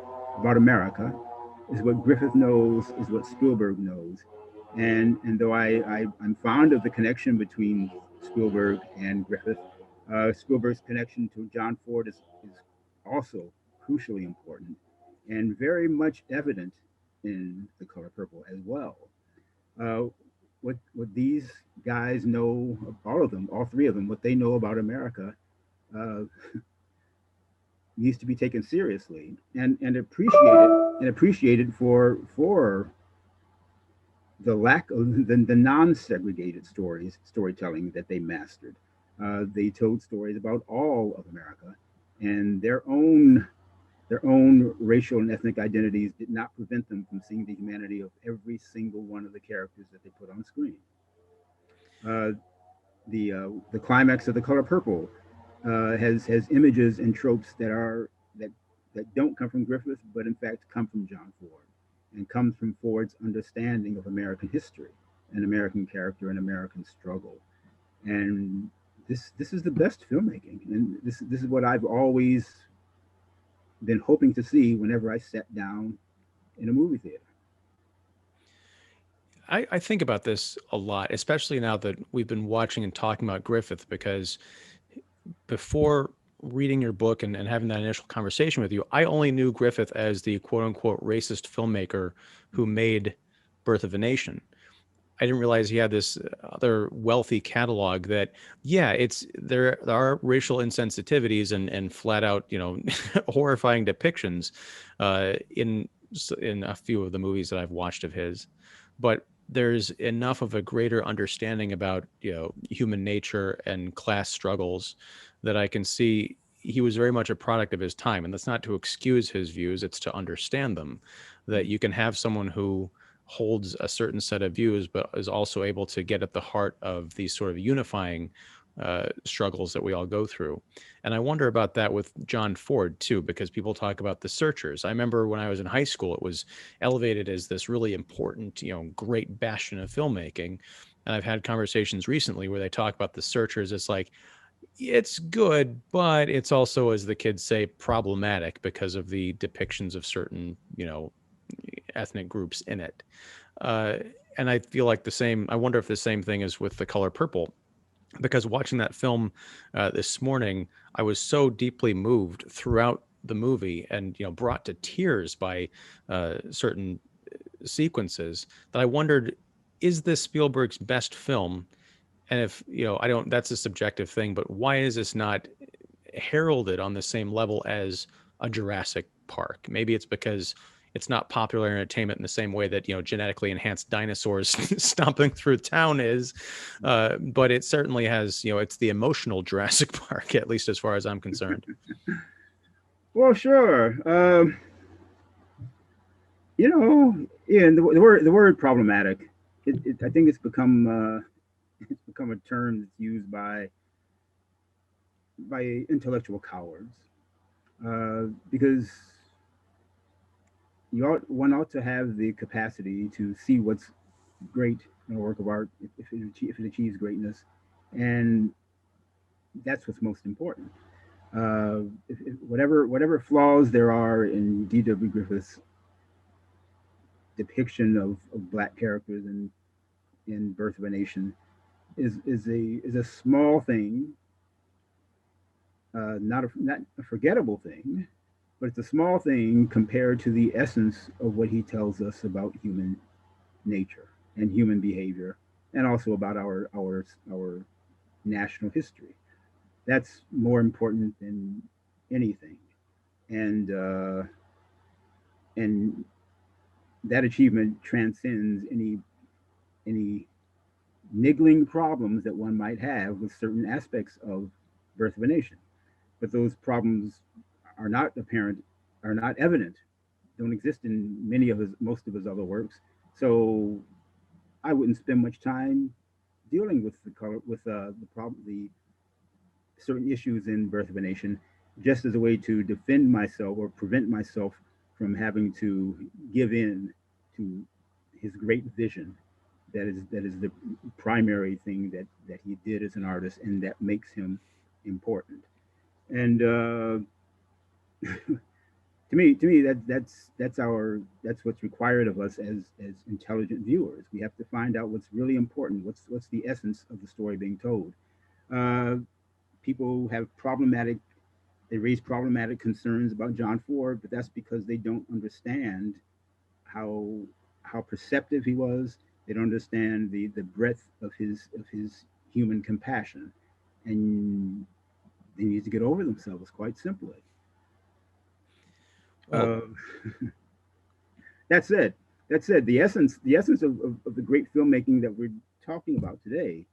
is what Griffith knows is what Spielberg knows. And though I'm fond of the connection between Spielberg and Griffith, Spielberg's connection to John Ford is also crucially important and very much evident in The Color Purple as well. Uh, what these guys know, all of them, all three of them, what they know about America uh, needs to be taken seriously and appreciated for the lack of the non-segregated storytelling that they mastered. They told stories about all of America, and their own racial and ethnic identities did not prevent them from seeing the humanity of every single one of the characters that they put on screen. Uh, the climax of The Color Purple has images and tropes that that don't come from Griffith, but in fact come from John Ford, and comes from Ford's understanding of American history and American character and American struggle. And this is the best filmmaking, and this is what I've always been hoping to see whenever I sat down in a movie theater. I think about this a lot, especially now that we've been watching and talking about Griffith, because before reading your book and having that initial conversation with you, I only knew Griffith as the quote unquote racist filmmaker who made Birth of a Nation. I didn't realize he had this other wealthy catalog that, yeah, there are racial insensitivities and flat out, horrifying depictions in a few of the movies that I've watched of his, but there's enough of a greater understanding about human nature and class struggles that I can see he was very much a product of his time, and that's not to excuse his views; it's to understand them. That you can have someone who holds a certain set of views, but is also able to get at the heart of these sort of unifying struggles that we all go through. And I wonder about that with John Ford too, because people talk about The Searchers. I remember when I was in high school, it was elevated as this really important, great bastion of filmmaking. And I've had conversations recently where they talk about The Searchers. It's like, it's good, but it's also, as the kids say, problematic because of the depictions of certain, ethnic groups in it. Uh, and I feel like I wonder if the same thing is with The Color Purple, because watching that film this morning, I was so deeply moved throughout the movie and, brought to tears by certain sequences that I wondered, is this Spielberg's best film? And if, I don't, that's a subjective thing, but why is this not heralded on the same level as a Jurassic Park? Maybe it's because it's not popular entertainment in the same way that genetically enhanced dinosaurs stomping through town is, but it certainly has it's the emotional Jurassic Park, at least as far as I'm concerned. Well, sure. Yeah, and the word problematic. I think it's become a term that's used by intellectual cowards because one ought to have the capacity to see what's great in a work of art if it achieves greatness, and that's what's most important. Whatever flaws there are in D.W. Griffith's depiction of black characters in Birth of a Nation is a small thing, not a forgettable thing, but it's a small thing compared to the essence of what he tells us about human nature and human behavior, and also about our national history. That's more important than anything, and and that achievement transcends any niggling problems that one might have with certain aspects of Birth of a Nation. But those problems are not apparent, are not evident, don't exist in many of his most of his other works. So I wouldn't spend much time dealing with the color with the problem the certain issues in Birth of a Nation, just as a way to defend myself or prevent myself from having to give in to his great vision. That is the primary thing that he did as an artist, and that makes him important. And to me that's what's required of us as intelligent viewers. We have to find out what's really important. What's the essence of the story being told. Uh, People have problematic they raise problematic concerns about John Ford, but that's because they don't understand how how perceptive he was. They don't understand the breadth of his human compassion, and they need to get over themselves quite simply. Well, Uh, that's it. That's it. The essence of the great filmmaking that we're talking about today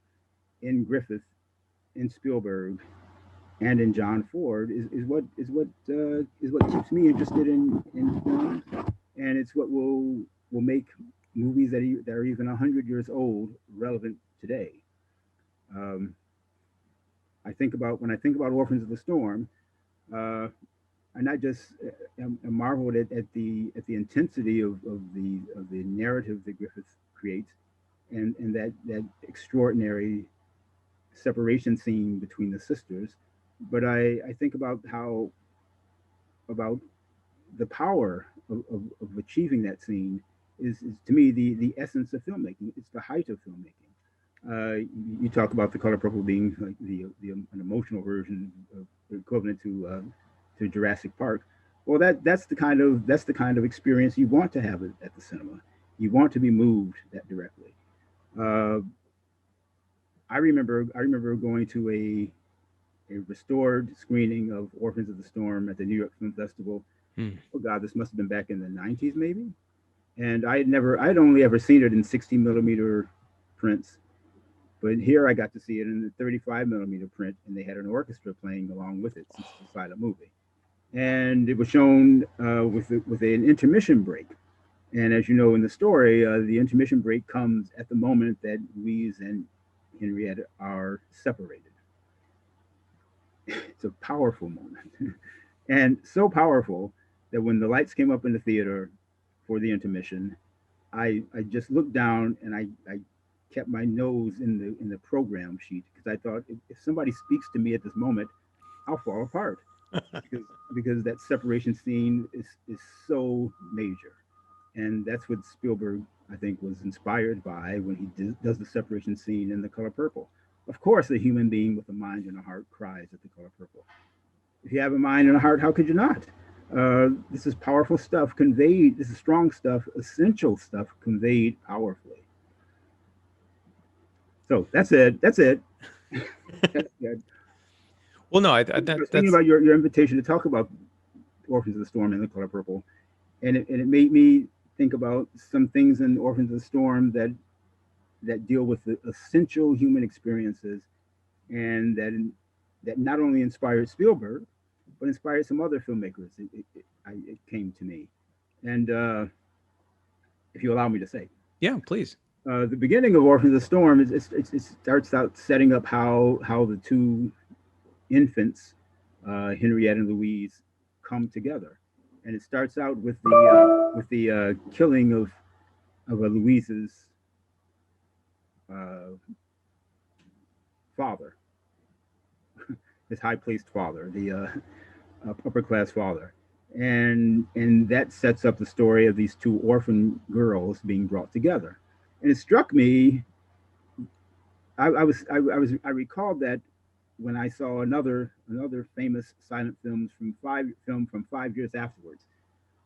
in Griffith, in Spielberg, and in John Ford is what keeps me interested in film, and it's what will make movies that are even 100 years old relevant today. Um, I think about when I think about Orphans of the Storm, uh, and I just am marveled at the intensity of the narrative that Griffith creates, and that extraordinary separation scene between the sisters. But I think about the power of achieving that scene is to me the essence of filmmaking. It's the height of filmmaking. You talk about the color purple being like an emotional version of equivalent to Jurassic Park. Well, that's the kind of experience you want to have at the cinema. You want to be moved that directly. Uh, I remember going to a restored screening of Orphans of the Storm at the New York Film Festival. hmm. Oh God, this must have been back in the '90s, maybe. And I'd only ever seen it in 60 millimeter prints, but here I got to see it in the 35 millimeter print, and they had an orchestra playing along with it since it's a silent movie. And it was shown with an intermission break. And as you know in the story, the intermission break comes at the moment that Louise and Henriette are separated. It's a powerful moment, and so powerful that when the lights came up in the theater for the intermission, I just looked down and I kept my nose in the program sheet because I thought if somebody speaks to me at this moment, I'll fall apart because because that separation scene is so major, and that's what Spielberg I think was inspired by when he does the separation scene in The Color Purple. Of course, a human being with a mind and a heart cries at The Color Purple. If you have a mind and a heart, how could you not? This is powerful stuff conveyed. This is strong stuff, essential stuff conveyed powerfully. So that's it. That's it. That's good. Well, no, I was thinking that's about your invitation to talk about Orphans of the Storm and The Color Purple, and it made me think about some things in Orphans of the Storm that deal with the essential human experiences, and that not only inspired Spielberg, but inspired some other filmmakers. It came to me, and if you allow me to say, yeah, please. the beginning of Orphans of the Storm it starts out setting up how the two infants, Henriette and Louise, come together, and it starts out with the killing of Louise's uh, father, his high placed father, the upper class father. and that sets up the story of these two orphan girls being brought together. And it struck me, I recalled that when I saw another famous silent film from 5 years afterwards,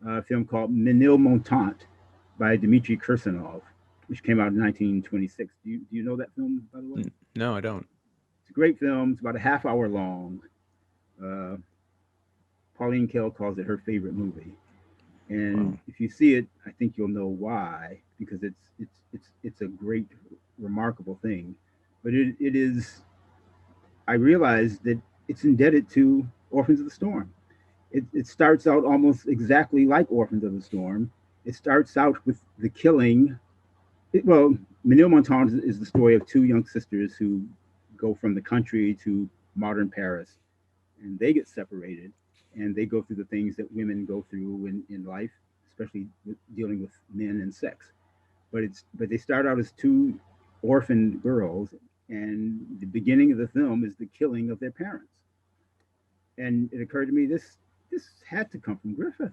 a film called Menil Montant by Dmitry Kirsanov, which came out in 1926. Do you know that film, by the way? No, I don't. It's a great film. It's about a half hour long. Uh, Pauline Kael calls it her favorite movie, and Wow. if you see it, I think you'll know why, because it's a great, remarkable thing. But it is. I realized that it's indebted to Orphans of the Storm. It starts out almost exactly like Orphans of the Storm. It starts out with the killing. Well, Menil Montant is the story of two young sisters who go from the country to modern Paris, and they get separated, and they go through the things that women go through in life, especially with dealing with men and sex. But they start out as two orphaned girls, and the beginning of the film is the killing of their parents. And it occurred to me, this had to come from Griffith.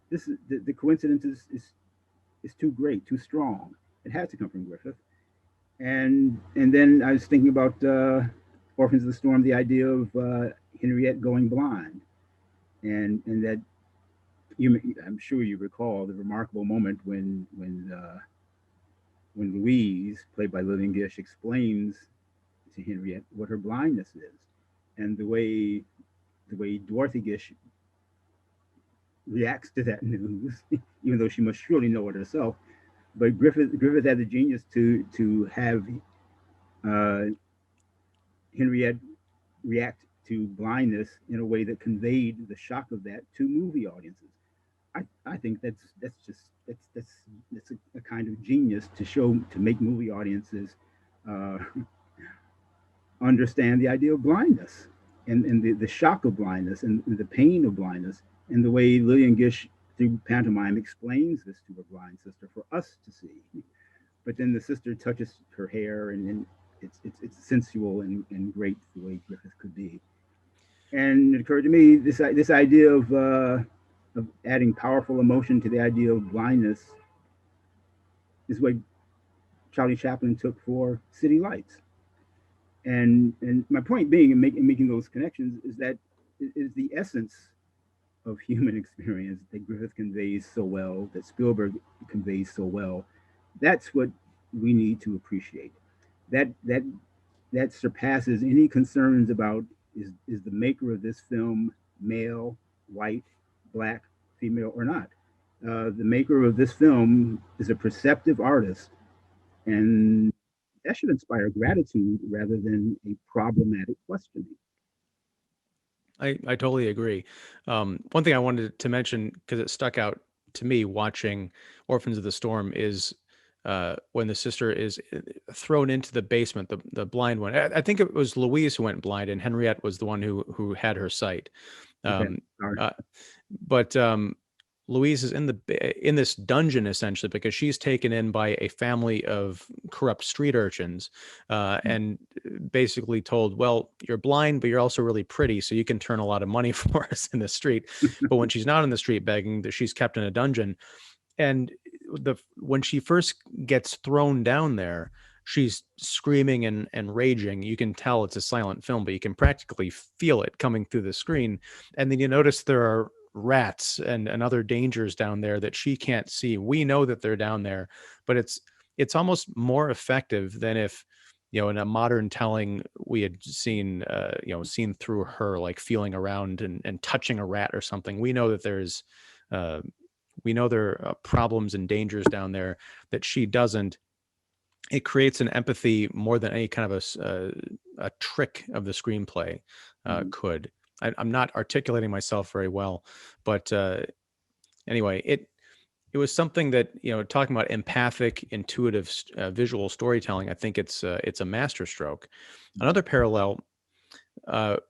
The coincidence is too great, too strong. It had to come from Griffith. And then I was thinking about Orphans of the Storm, the idea of Henriette going blind, and that I'm sure you recall the remarkable moment when Louise, played by Lillian Gish, explains to Henriette what her blindness is, and the way Dorothy Gish reacts to that news, even though she must surely know it herself. But Griffith had the genius to have uh, Henriette react to blindness in a way that conveyed the shock of that to movie audiences. I think that's a kind of genius to make movie audiences uh, understand the idea of blindness and the shock of blindness and the pain of blindness, and the way Lillian Gish through pantomime explains this to her blind sister for us to see. But then the sister touches her hair, and it's sensual and great the way Griffith could be. And it occurred to me, this idea of adding powerful emotion to the idea of blindness is what Charlie Chaplin took for City Lights. And my point being in making those connections is that it is the essence of human experience that Griffith conveys so well, that Spielberg conveys so well. That's what we need to appreciate. That surpasses any concerns about is the maker of this film male, white, black, female, or not. The maker of this film is a perceptive artist, and that should inspire gratitude rather than a problematic questioning. I totally agree. One thing I wanted to mention, because it stuck out to me watching Orphans of the Storm, is when the sister is thrown into the basement, the blind one. I think it was Louise who went blind, and Henriette was the one who had her sight. Okay, Um, sorry. uh, but Louise is in this dungeon essentially because she's taken in by a family of corrupt street urchins, and basically told, "Well, you're blind, but you're also really pretty, so you can turn a lot of money for us in the street." But when she's not in the street begging, that she's kept in a dungeon. And when she first gets thrown down there, she's screaming and raging. You can tell it's a silent film, but you can practically feel it coming through the screen. And then you notice there are rats and other dangers down there that she can't see. We know that they're down there, but it's almost more effective than if, in a modern telling we had seen seen through her, like feeling around and touching a rat or something. We know that uh, there are problems and dangers down there that she doesn't. It creates an empathy more than any kind of a trick of the screenplay Mhm. could. I'm not articulating myself very well, but anyway, it was something that, talking about empathic, intuitive visual storytelling. I think it's a masterstroke. Another parallel,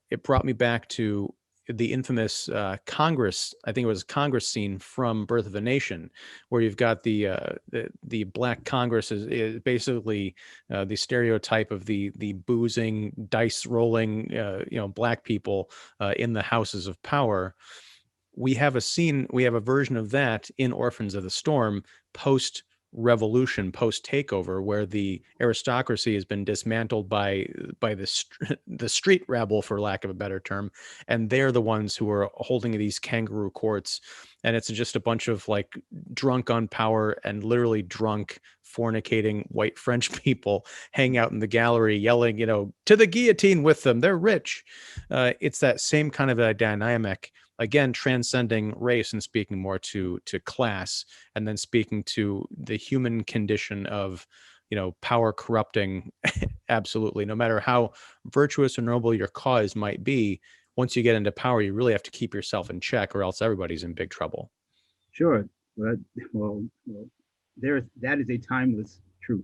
it brought me back to the infamous Congress. I think it was a Congress scene from Birth of a Nation, where you've got the black Congress is basically the stereotype of the boozing, dice rolling, black people in the houses of power. we have a scene, we have a version of that in Orphans of the Storm post revolution, post takeover, where the aristocracy has been dismantled by the street rabble, for lack of a better term, and they're the ones who are holding these kangaroo courts, and it's just a bunch of like drunk on power and literally drunk fornicating white French people hang out in the gallery yelling, to the guillotine with them, they're rich. It's that same kind of a dynamic, again transcending race and speaking more to class, and then speaking to the human condition of power corrupting. Absolutely, no matter how virtuous or noble your cause might be, once you get into power, you really have to keep yourself in check, or else everybody's in big trouble. Sure. Well, that is a timeless truth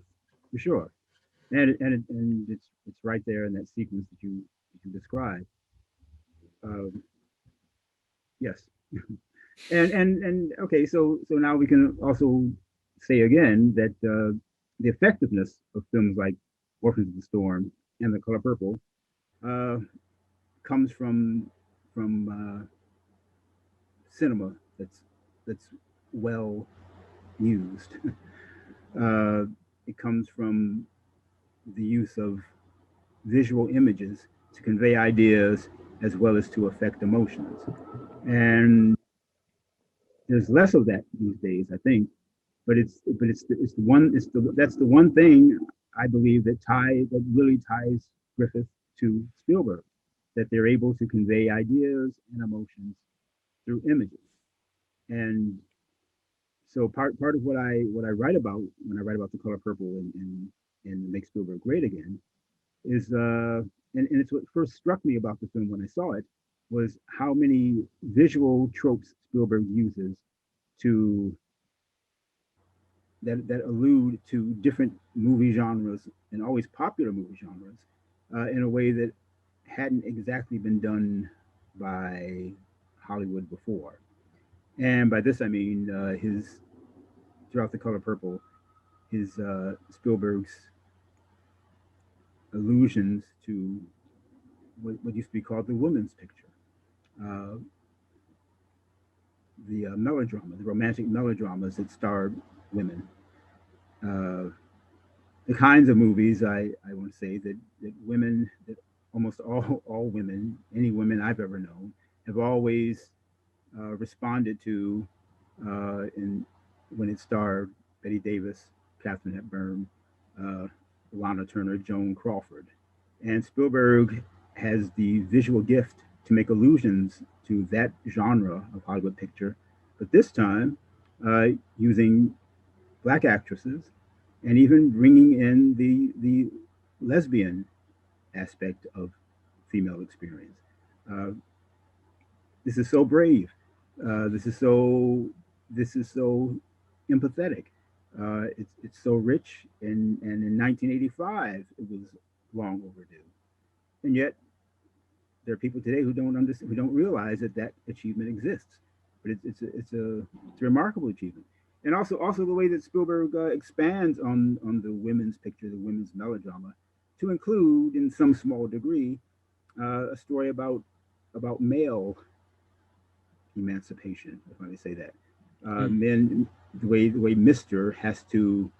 for sure, and it's right there in that sequence that you described. Um, yes, and okay, so now we can also say again that the effectiveness of films like Orphans of the Storm and The Color Purple uh, comes from cinema that's well used. uh, it comes from the use of visual images to convey ideas as well as to affect emotions. And there's less of that these days, I think. But it's the one that's the one thing I believe that really ties Griffith to Spielberg, that they're able to convey ideas and emotions through images. And so part of what I write about when I write about The Color Purple and Make Spielberg Great Again is and it's what first struck me about the film when I saw it was how many visual tropes Spielberg uses to that allude to different movie genres and always popular movie genres in a way that hadn't exactly been done by Hollywood before. And by this I mean his throughout The Color Purple, his Spielberg's allusions to what used to be called the women's picture, uh, the melodrama, the romantic melodramas that starred women. Uh, the kinds of movies I want to say that women, that almost all women, any women I've ever known, have always responded to in when it starred Betty Davis, Catherine Hepburn, uh, Lana Turner, Joan Crawford. And Spielberg has the visual gift to make allusions to that genre of Hollywood picture, but this time using black actresses and even bringing in the lesbian aspect of female experience. Uh, this is so brave. Uh, this is so this is so empathetic. It's so rich, and in 1985 it was long overdue, and yet there are people today who don't understand, who don't realize that that achievement exists. But it's a remarkable achievement, and also the way that Spielberg expands on the women's picture, the women's melodrama, to include in some small degree a story about male emancipation, if I may say that. Mm. Men, the way Mister has to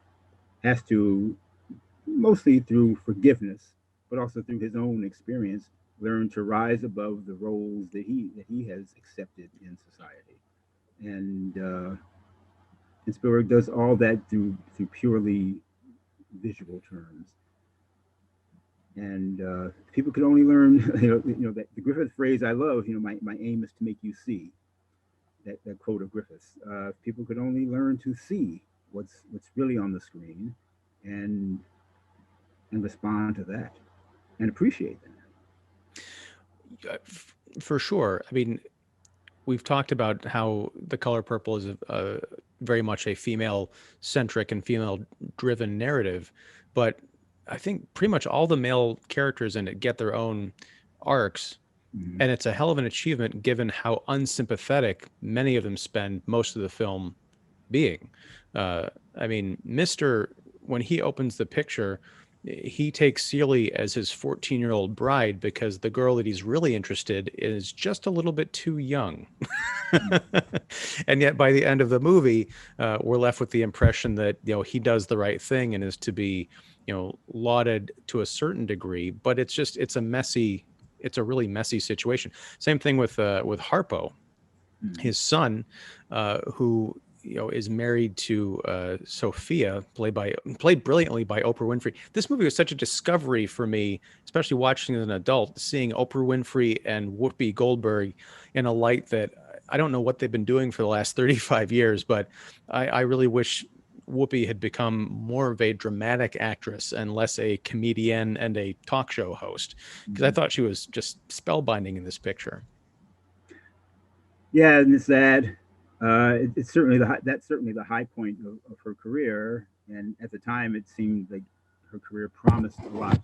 mostly through forgiveness, but also through his own experience, learn to rise above the roles that he has accepted in society. And Spielberg does all that through purely visual terms. And people could only learn, that the Griffith phrase I love. My aim is to make you see. That quote of Griffith's. People could only learn to see what's really on the screen, and and respond to that and appreciate that. For sure. I mean, we've talked about how The Color Purple is very much a female centric and female driven narrative, but I think pretty much all the male characters in it get their own arcs, Mm-hmm. and it's a hell of an achievement given how unsympathetic many of them spend most of the film being. I mean, Mr. When he opens the picture, he takes Celie as his 14-year-old bride because the girl that he's really interested in is just a little bit too young. And yet by the end of the movie, we're left with the impression that, he does the right thing and is to be, lauded to a certain degree, but it's a really messy situation. Same thing with Harpo, his son, who is married to Sophia, played brilliantly by Oprah Winfrey. This movie was such a discovery for me, especially watching as an adult, seeing Oprah Winfrey and Whoopi Goldberg in a light that I don't know what they've been doing for the last 35 years, but I really wish Whoopi had become more of a dramatic actress and less a comedian and a talk show host, because I thought she was just spellbinding in this picture. Yeah, and it's sad. It's certainly that's certainly the high point of her career, and at the time, it seemed like her career promised a lot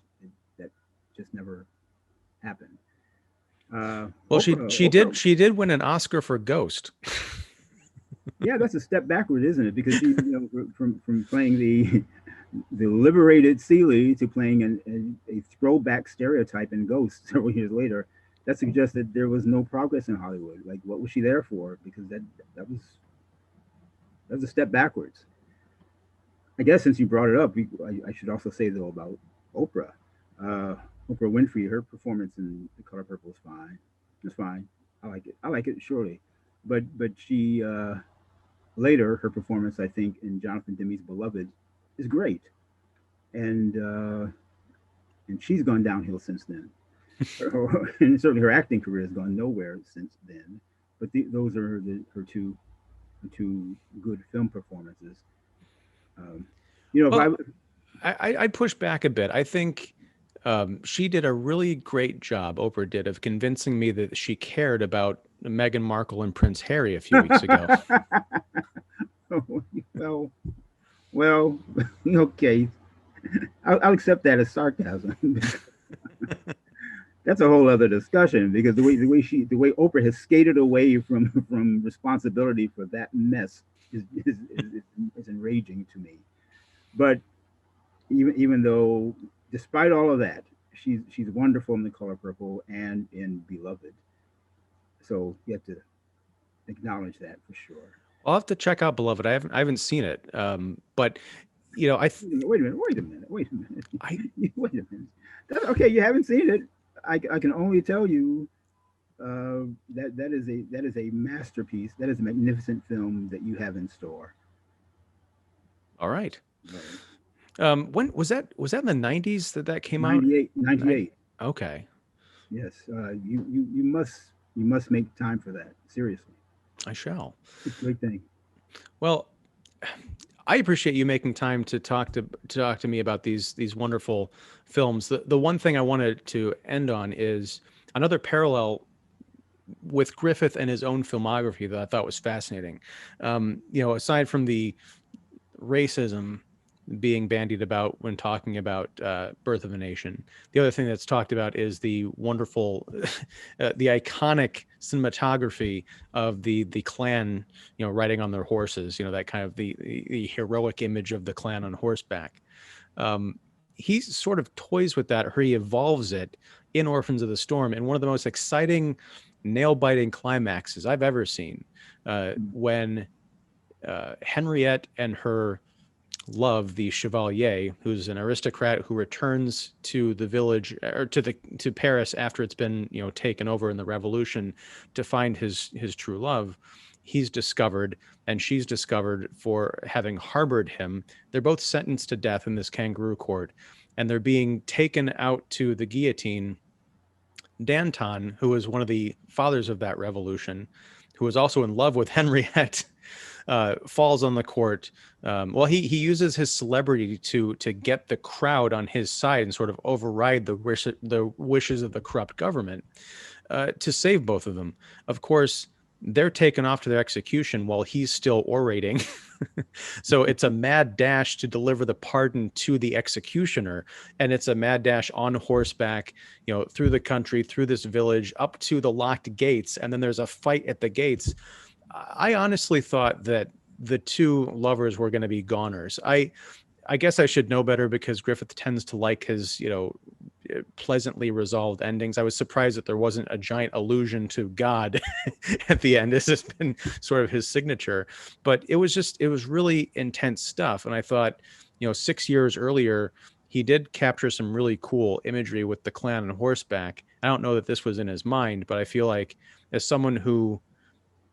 that just never happened. Well, Oprah, she did win an Oscar for Ghost. yeah, that's a step backward, isn't it? Because she, from playing the liberated Celie to playing a throwback stereotype in Ghost several years later, that suggests that there was no progress in Hollywood. Like, what was she there for? Because that was that was a step backwards. I guess since you brought it up, I should also say though about Oprah. Uh, Oprah Winfrey, her performance in The Color Purple is fine. It's fine. I like it. I like it surely, but she later her performance I think in Jonathan Demme's Beloved is great, and she's gone downhill since then. And certainly her acting career has gone nowhere since then. But those are her two good film performances. Um, if Well, I'd push back a bit. I think she did a really great job, Oprah did, of convincing me that she cared about Meghan Markle and Prince Harry a few weeks ago. well, well, okay, I'll accept that as sarcasm. That's a whole other discussion because the way Oprah has skated away from responsibility for that mess is enraging to me. But even though, despite all of that, she's wonderful in The Color Purple and in Beloved. So you have to acknowledge that for sure. I'll have to check out Beloved. I haven't seen it, but Wait a minute. Wait a minute. Wait a minute. I Wait a minute. Okay. You haven't seen it. I can only tell you that is a masterpiece. That is a magnificent film that you have in store. all right. Right. When was that? Was that in the 90s that came out? 98, 98. Okay, Yes. You must make time for that. Seriously, I shall. it's a great thing. Well, I appreciate you making time to talk to me about these wonderful films. The one thing I wanted to end on is another parallel with Griffith and his own filmography that I thought was fascinating. Aside from the racism being bandied about when talking about Birth of a Nation, the other thing that's talked about is the wonderful, the iconic cinematography of the Klan, riding on their horses. That kind of the heroic image of the Klan on horseback. He sort of toys with that, or he evolves it in Orphans of the Storm, in one of the most exciting, nail-biting climaxes I've ever seen, when Henriette and her love, the Chevalier, who's an aristocrat who returns to the village, or to Paris after it's been taken over in the revolution, to find his true love. He's discovered, and she's discovered for having harbored him. They're both sentenced to death in this kangaroo court, and they're being taken out to the guillotine. Danton, who was one of the fathers of that revolution, who was also in love with Henriette, falls on the court. Well, he uses his celebrity to get the crowd on his side and sort of override the wishes of the corrupt government, to save both of them. Of course, they're taken off to their execution while he's still orating. So it's a mad dash to deliver the pardon to the executioner, and it's a mad dash on horseback, through the country, through this village, up to the locked gates, and then there's a fight at the gates. I honestly thought that the two lovers were going to be goners. I guess I should know better because Griffith tends to like his, pleasantly resolved endings. I was surprised that there wasn't a giant allusion to God at the end. This has been sort of his signature, but it was really intense stuff. And I thought, 6 years earlier, he did capture some really cool imagery with the clan on horseback. I don't know that this was in his mind, but I feel like as someone who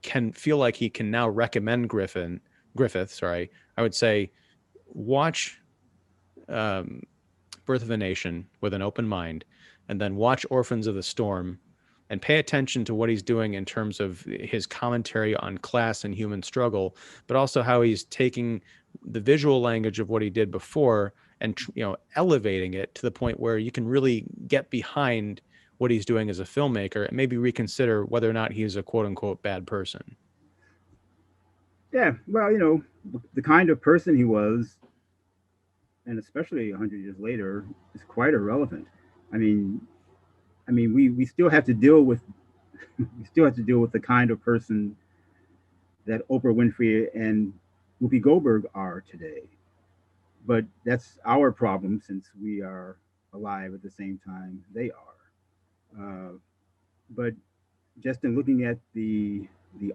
can feel like he can now recommend Griffith, sorry, I would say watch um, Birth of a Nation with an open mind, and then watch Orphans of the Storm and pay attention to what he's doing in terms of his commentary on class and human struggle, but also how he's taking the visual language of what he did before and elevating it to the point where you can really get behind what he's doing as a filmmaker and maybe reconsider whether or not he's a quote unquote bad person. Yeah, well, the kind of person he was, and especially 100 years later, is quite irrelevant. I mean, we still have to deal with we still have to deal with the kind of person that Oprah Winfrey and Whoopi Goldberg are today. But that's our problem since we are alive at the same time they are. But just in looking at the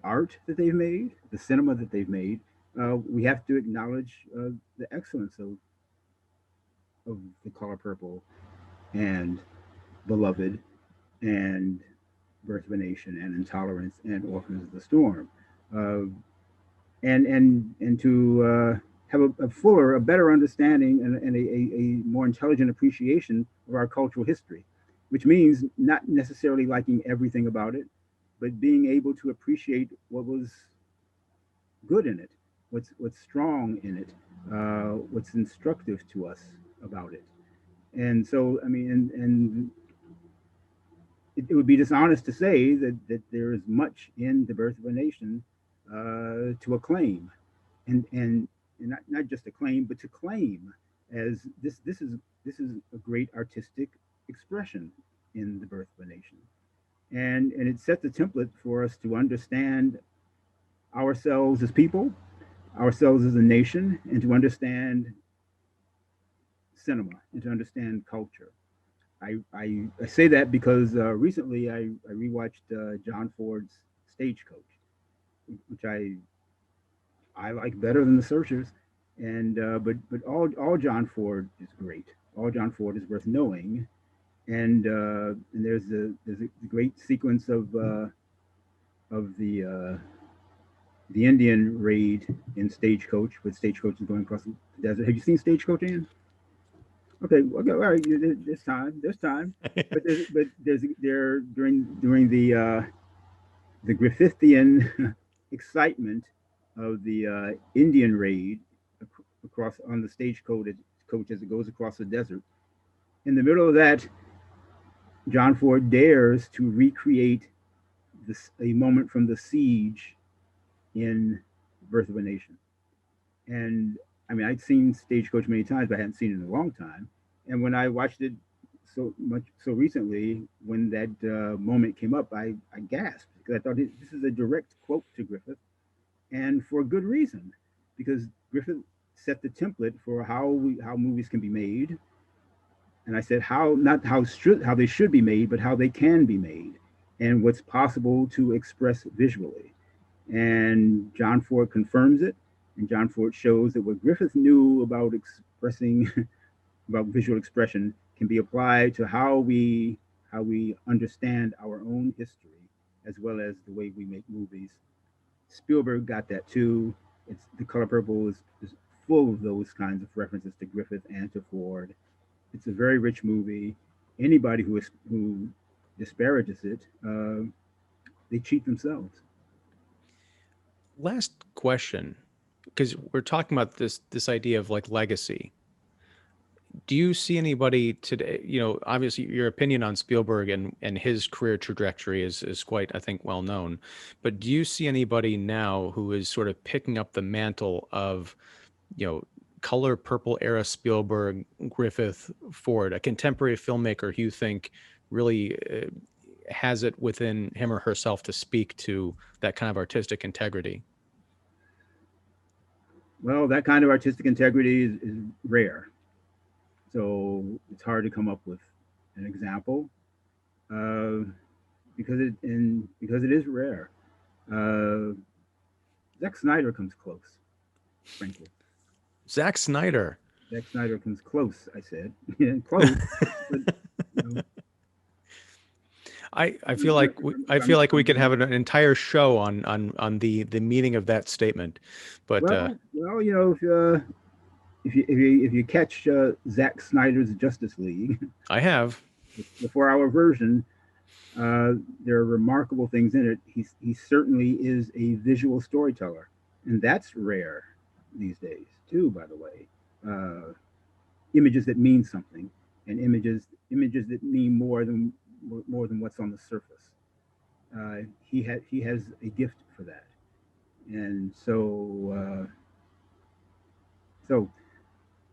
art that they've made, the cinema that they've made, we have to acknowledge the excellence of The Color Purple and Beloved and Birth of a Nation and Intolerance and Orphans of the Storm, uh, and to have a fuller, a better understanding and a more intelligent appreciation of our cultural history, which means not necessarily liking everything about it, but being able to appreciate what was good in it, what's strong in it, what's instructive to us about it. And so, I mean, and it would be dishonest to say that there is much in The Birth of a Nation to acclaim, and not just acclaim, but to claim as this is a great artistic expression in The Birth of a Nation, and it set the template for us to understand ourselves as people, ourselves as a nation, and to understand cinema and to understand culture. I say that because recently I rewatched John Ford's Stagecoach, which I like better than The Searchers, and but all John Ford is great. All John Ford is worth knowing, and there's a great sequence of the Indian raid in Stagecoach, with Stagecoach is going across the desert. Have you seen Stagecoach, Ian? Okay, all right. There's time, but there's there during the Griffithian excitement of the Indian raid across on the stagecoach coach as it goes across the desert. In the middle of that, John Ford dares to recreate a moment from the siege in Birth of a Nation. And I mean, I'd seen Stagecoach many times, but I hadn't seen it in a long time. And when I watched it so recently, when that moment came up, I gasped because I thought this is a direct quote to Griffith, and for good reason, because Griffith set the template for how movies can be made. And I said how not how they should be made, but how they can be made, and what's possible to express visually. And John Ford confirms it, and John Ford shows that what Griffith knew about expressing about visual expression can be applied to how we understand our own history as well as the way we make movies. Spielberg got that too. It's The Color Purple is full of those kinds of references to Griffith and to Ford. It's a very rich movie. Anybody who disparages it, they cheat themselves. Last question, because we're talking about this idea of like legacy. Do you see anybody today, obviously your opinion on Spielberg and his career trajectory is quite, I think, well known, but do you see anybody now who is sort of picking up the mantle of, you know, color purple era Spielberg, Griffith, Ford, a contemporary filmmaker who you think really has it within him or herself to speak to that kind of artistic integrity? Well, that kind of artistic integrity is rare, so it's hard to come up with an example uh, because it is rare. Uh, Zack Snyder comes close, frankly. Zack Snyder. Zack Snyder comes close. I said, yeah, close, but you know, I feel like we could have an entire show on the meaning of that statement, but well, if you catch Zack Snyder's Justice League, I have. the 4 hour version, there are remarkable things in it. He certainly is a visual storyteller, and that's rare these days too. By the way, images that mean something, and images that mean more than what's on the surface. He has a gift for that, and so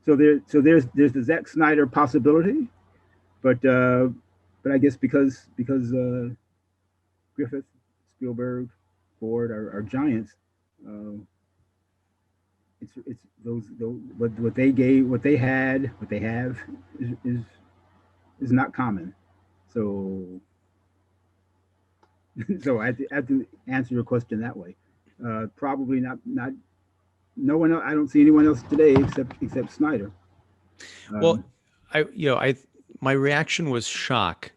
there's the Zack Snyder possibility, but I guess because Griffith, Spielberg, Ford are giants. Uh, it's those what they gave, what they have is not common. So so I have to answer your question that way. Probably not. No one else, I don't see anyone else today except Snyder. Well, Um, I my reaction was shock,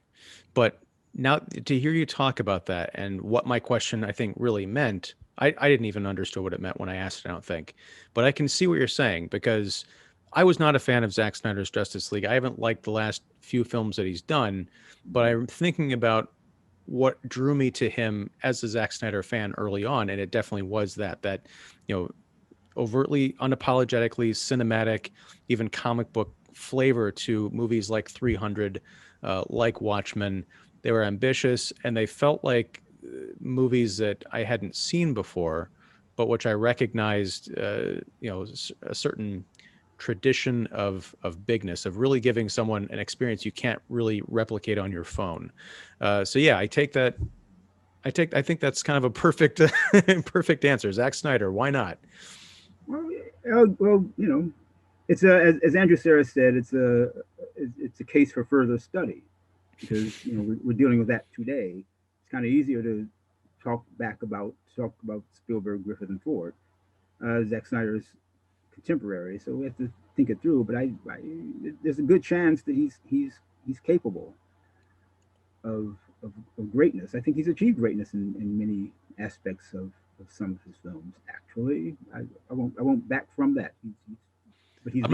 but now to hear you talk about that and what my question I think really meant, I didn't even understand what it meant when I asked it, I don't think. But I can see what you're saying because I was not a fan of Zack Snyder's Justice League. I haven't liked the last few films that he's done, but I'm thinking about what drew me to him as a Zack Snyder fan early on, and it definitely was that you know overtly, unapologetically cinematic, even comic book flavor to movies like 300, like Watchmen. They were ambitious and they felt like movies that I hadn't seen before, but which I recognized, a certain tradition of bigness, of really giving someone an experience you can't really replicate on your phone. So yeah, I think that's kind of a perfect, perfect answer. Zack Snyder, why not? well, well, it's as Andrew Sarah said, it's a case for further study because we're dealing with that today. It's kind of easier to talk about Spielberg, Griffith, and Ford, Zack Snyder's contemporary. So we have to think it through. But there's a good chance that he's capable of greatness. I think he's achieved greatness in many aspects of some of his films. Actually, I won't back from that. But I'm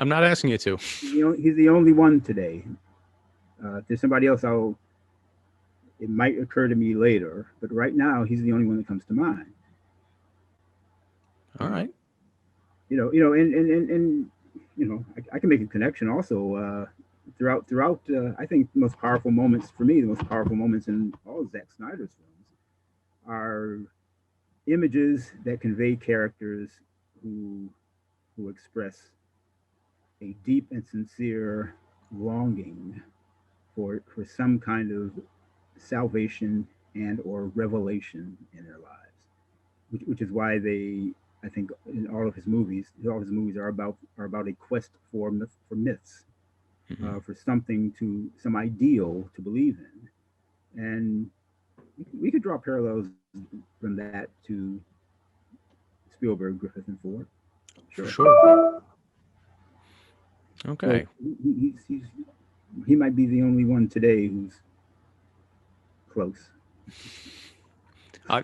not asking you to. he's the only one today. If there's somebody else, it might occur to me later. But right now, he's the only one that comes to mind. All right. And I can make a connection also throughout. I think the most powerful moments for me, the most powerful moments in all of Zack Snyder's films, are images that convey characters who express a deep and sincere longing for some kind of salvation and or revelation in their lives, which is why I think in all of his movies are about a quest for myths, Mm-hmm. for some ideal to believe in, and we could draw parallels from that to Spielberg, Griffith, and Ford. For Sure. sure. So Okay. he might be the only one today who's close. I,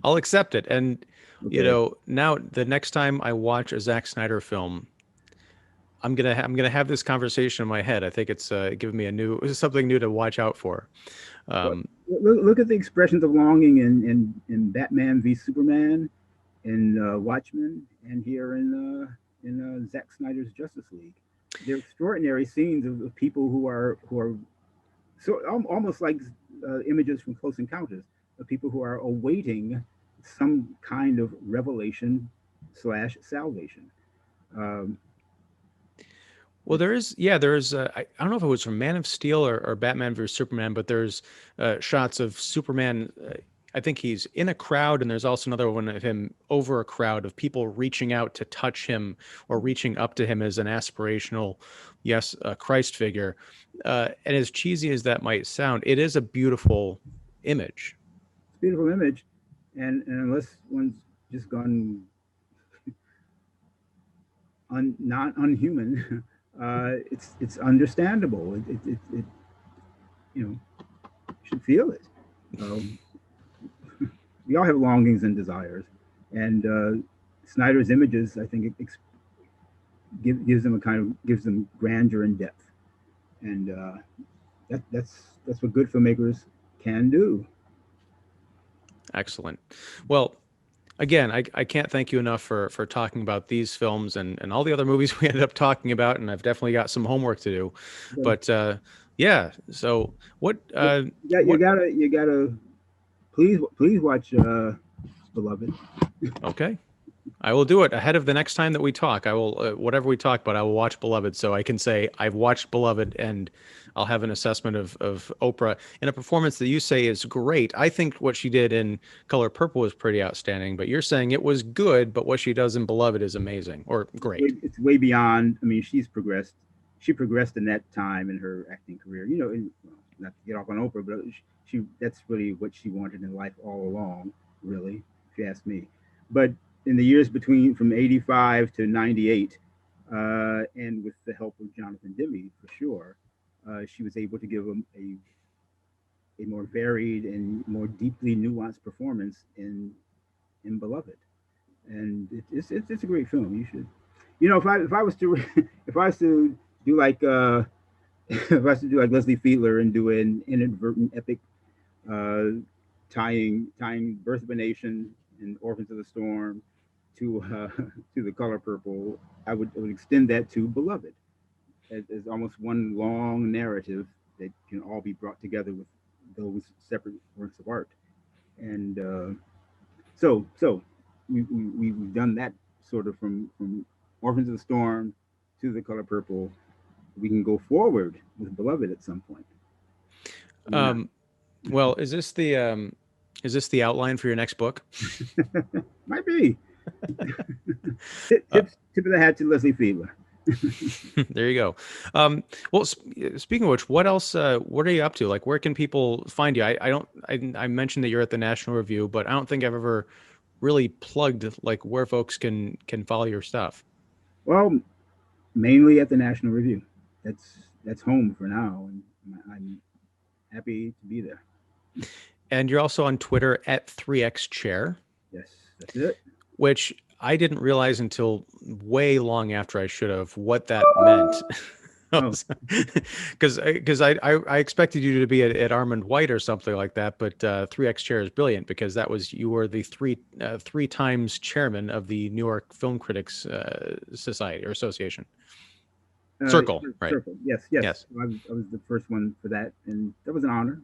I'll accept it. And, Okay. now the next time I watch a Zack Snyder film, I'm gonna have this conversation in my head. I think it's giving me something new to watch out for. Well, Um, look at the expressions of longing in Batman v Superman, in Watchmen, and here in Zack Snyder's Justice League. They're extraordinary scenes of people who are so almost like images from Close Encounters of people who are awaiting some kind of revelation slash salvation. Um, well, it's I don't know if it was from Man of Steel or Batman versus Superman, but there's shots of Superman. I think he's in a crowd, and there's also another one of him over a crowd of people reaching out to touch him or reaching up to him as an aspirational, yes, Christ figure. And as cheesy as that might sound, it is a beautiful image. It's a beautiful image, and unless one's just gone not unhuman, it's understandable. It you know should feel it. Um, we all have longings and desires, and Snyder's images, I think, gives them a kind of gives them grandeur and depth, and that's what good filmmakers can do. Excellent. Well, again, I can't thank you enough for talking about these films and all the other movies we ended up talking about, and I've definitely got some homework to do. So, But yeah, so you gotta please watch Beloved. okay. I will do it ahead of the next time that we talk. I will, whatever we talk about, I will watch Beloved, so I can say I've watched Beloved, and I'll have an assessment of Oprah in a performance that you say is great. I think what she did in Color Purple was pretty outstanding, but you're saying it was good, but what she does in Beloved is amazing or great. It's way beyond. I mean, she's progressed. She progressed in that time in her acting career. Well, not to get off on Oprah, but she that's really what she wanted in life all along. Really, if you ask me. But in the years between from '85 to '98, and with the help of Jonathan Demme for sure, she was able to give a more varied and more deeply nuanced performance in Beloved, and it's a great film. You should, if I was to if I was to do like if I was to do like Leslie Fiedler and do an inadvertent epic, uh, tying Birth of a Nation and Orphans of the Storm to to The Color Purple, I would extend that to Beloved as almost one long narrative that can all be brought together with those separate works of art. And so we've done that sort of from Orphans of the Storm to The Color Purple. We can go forward with Beloved at some point. Um, well, is this the outline for your next book? Might be. Uh, Tip of the hat to Leslie Fiedler. there you go. Well, speaking of which, what else? What are you up to? Like, where can people find you? I don't. I mentioned that you're at the National Review, but I don't think I've ever really plugged like where folks can follow your stuff. Well, mainly at the National Review. That's home for now, and I'm happy to be there. And you're also on Twitter at 3x Chair, Yes, that's it. which I didn't realize until way long after I should have what that meant. Oh, Because I expected you to be at Armond White or something like that, but 3x Chair is brilliant because you were the three times chairman of the New York Film Critics Society or Association. Circle, right? Circle. Yes. Yes. I was the first one for that, and that was an honor.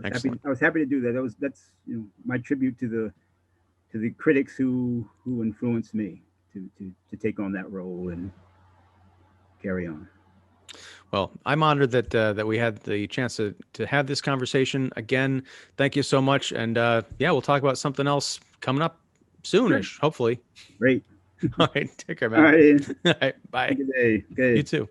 Excellent. I was happy to do that. That's my tribute to the critics who influenced me to take on that role and carry on. Well, I'm honored that we had the chance to have this conversation again. Thank you so much, and yeah, we'll talk about something else coming up soonish, hopefully. Great. All right, take care, All man. right. All right, bye. Have a good day. Okay. You too.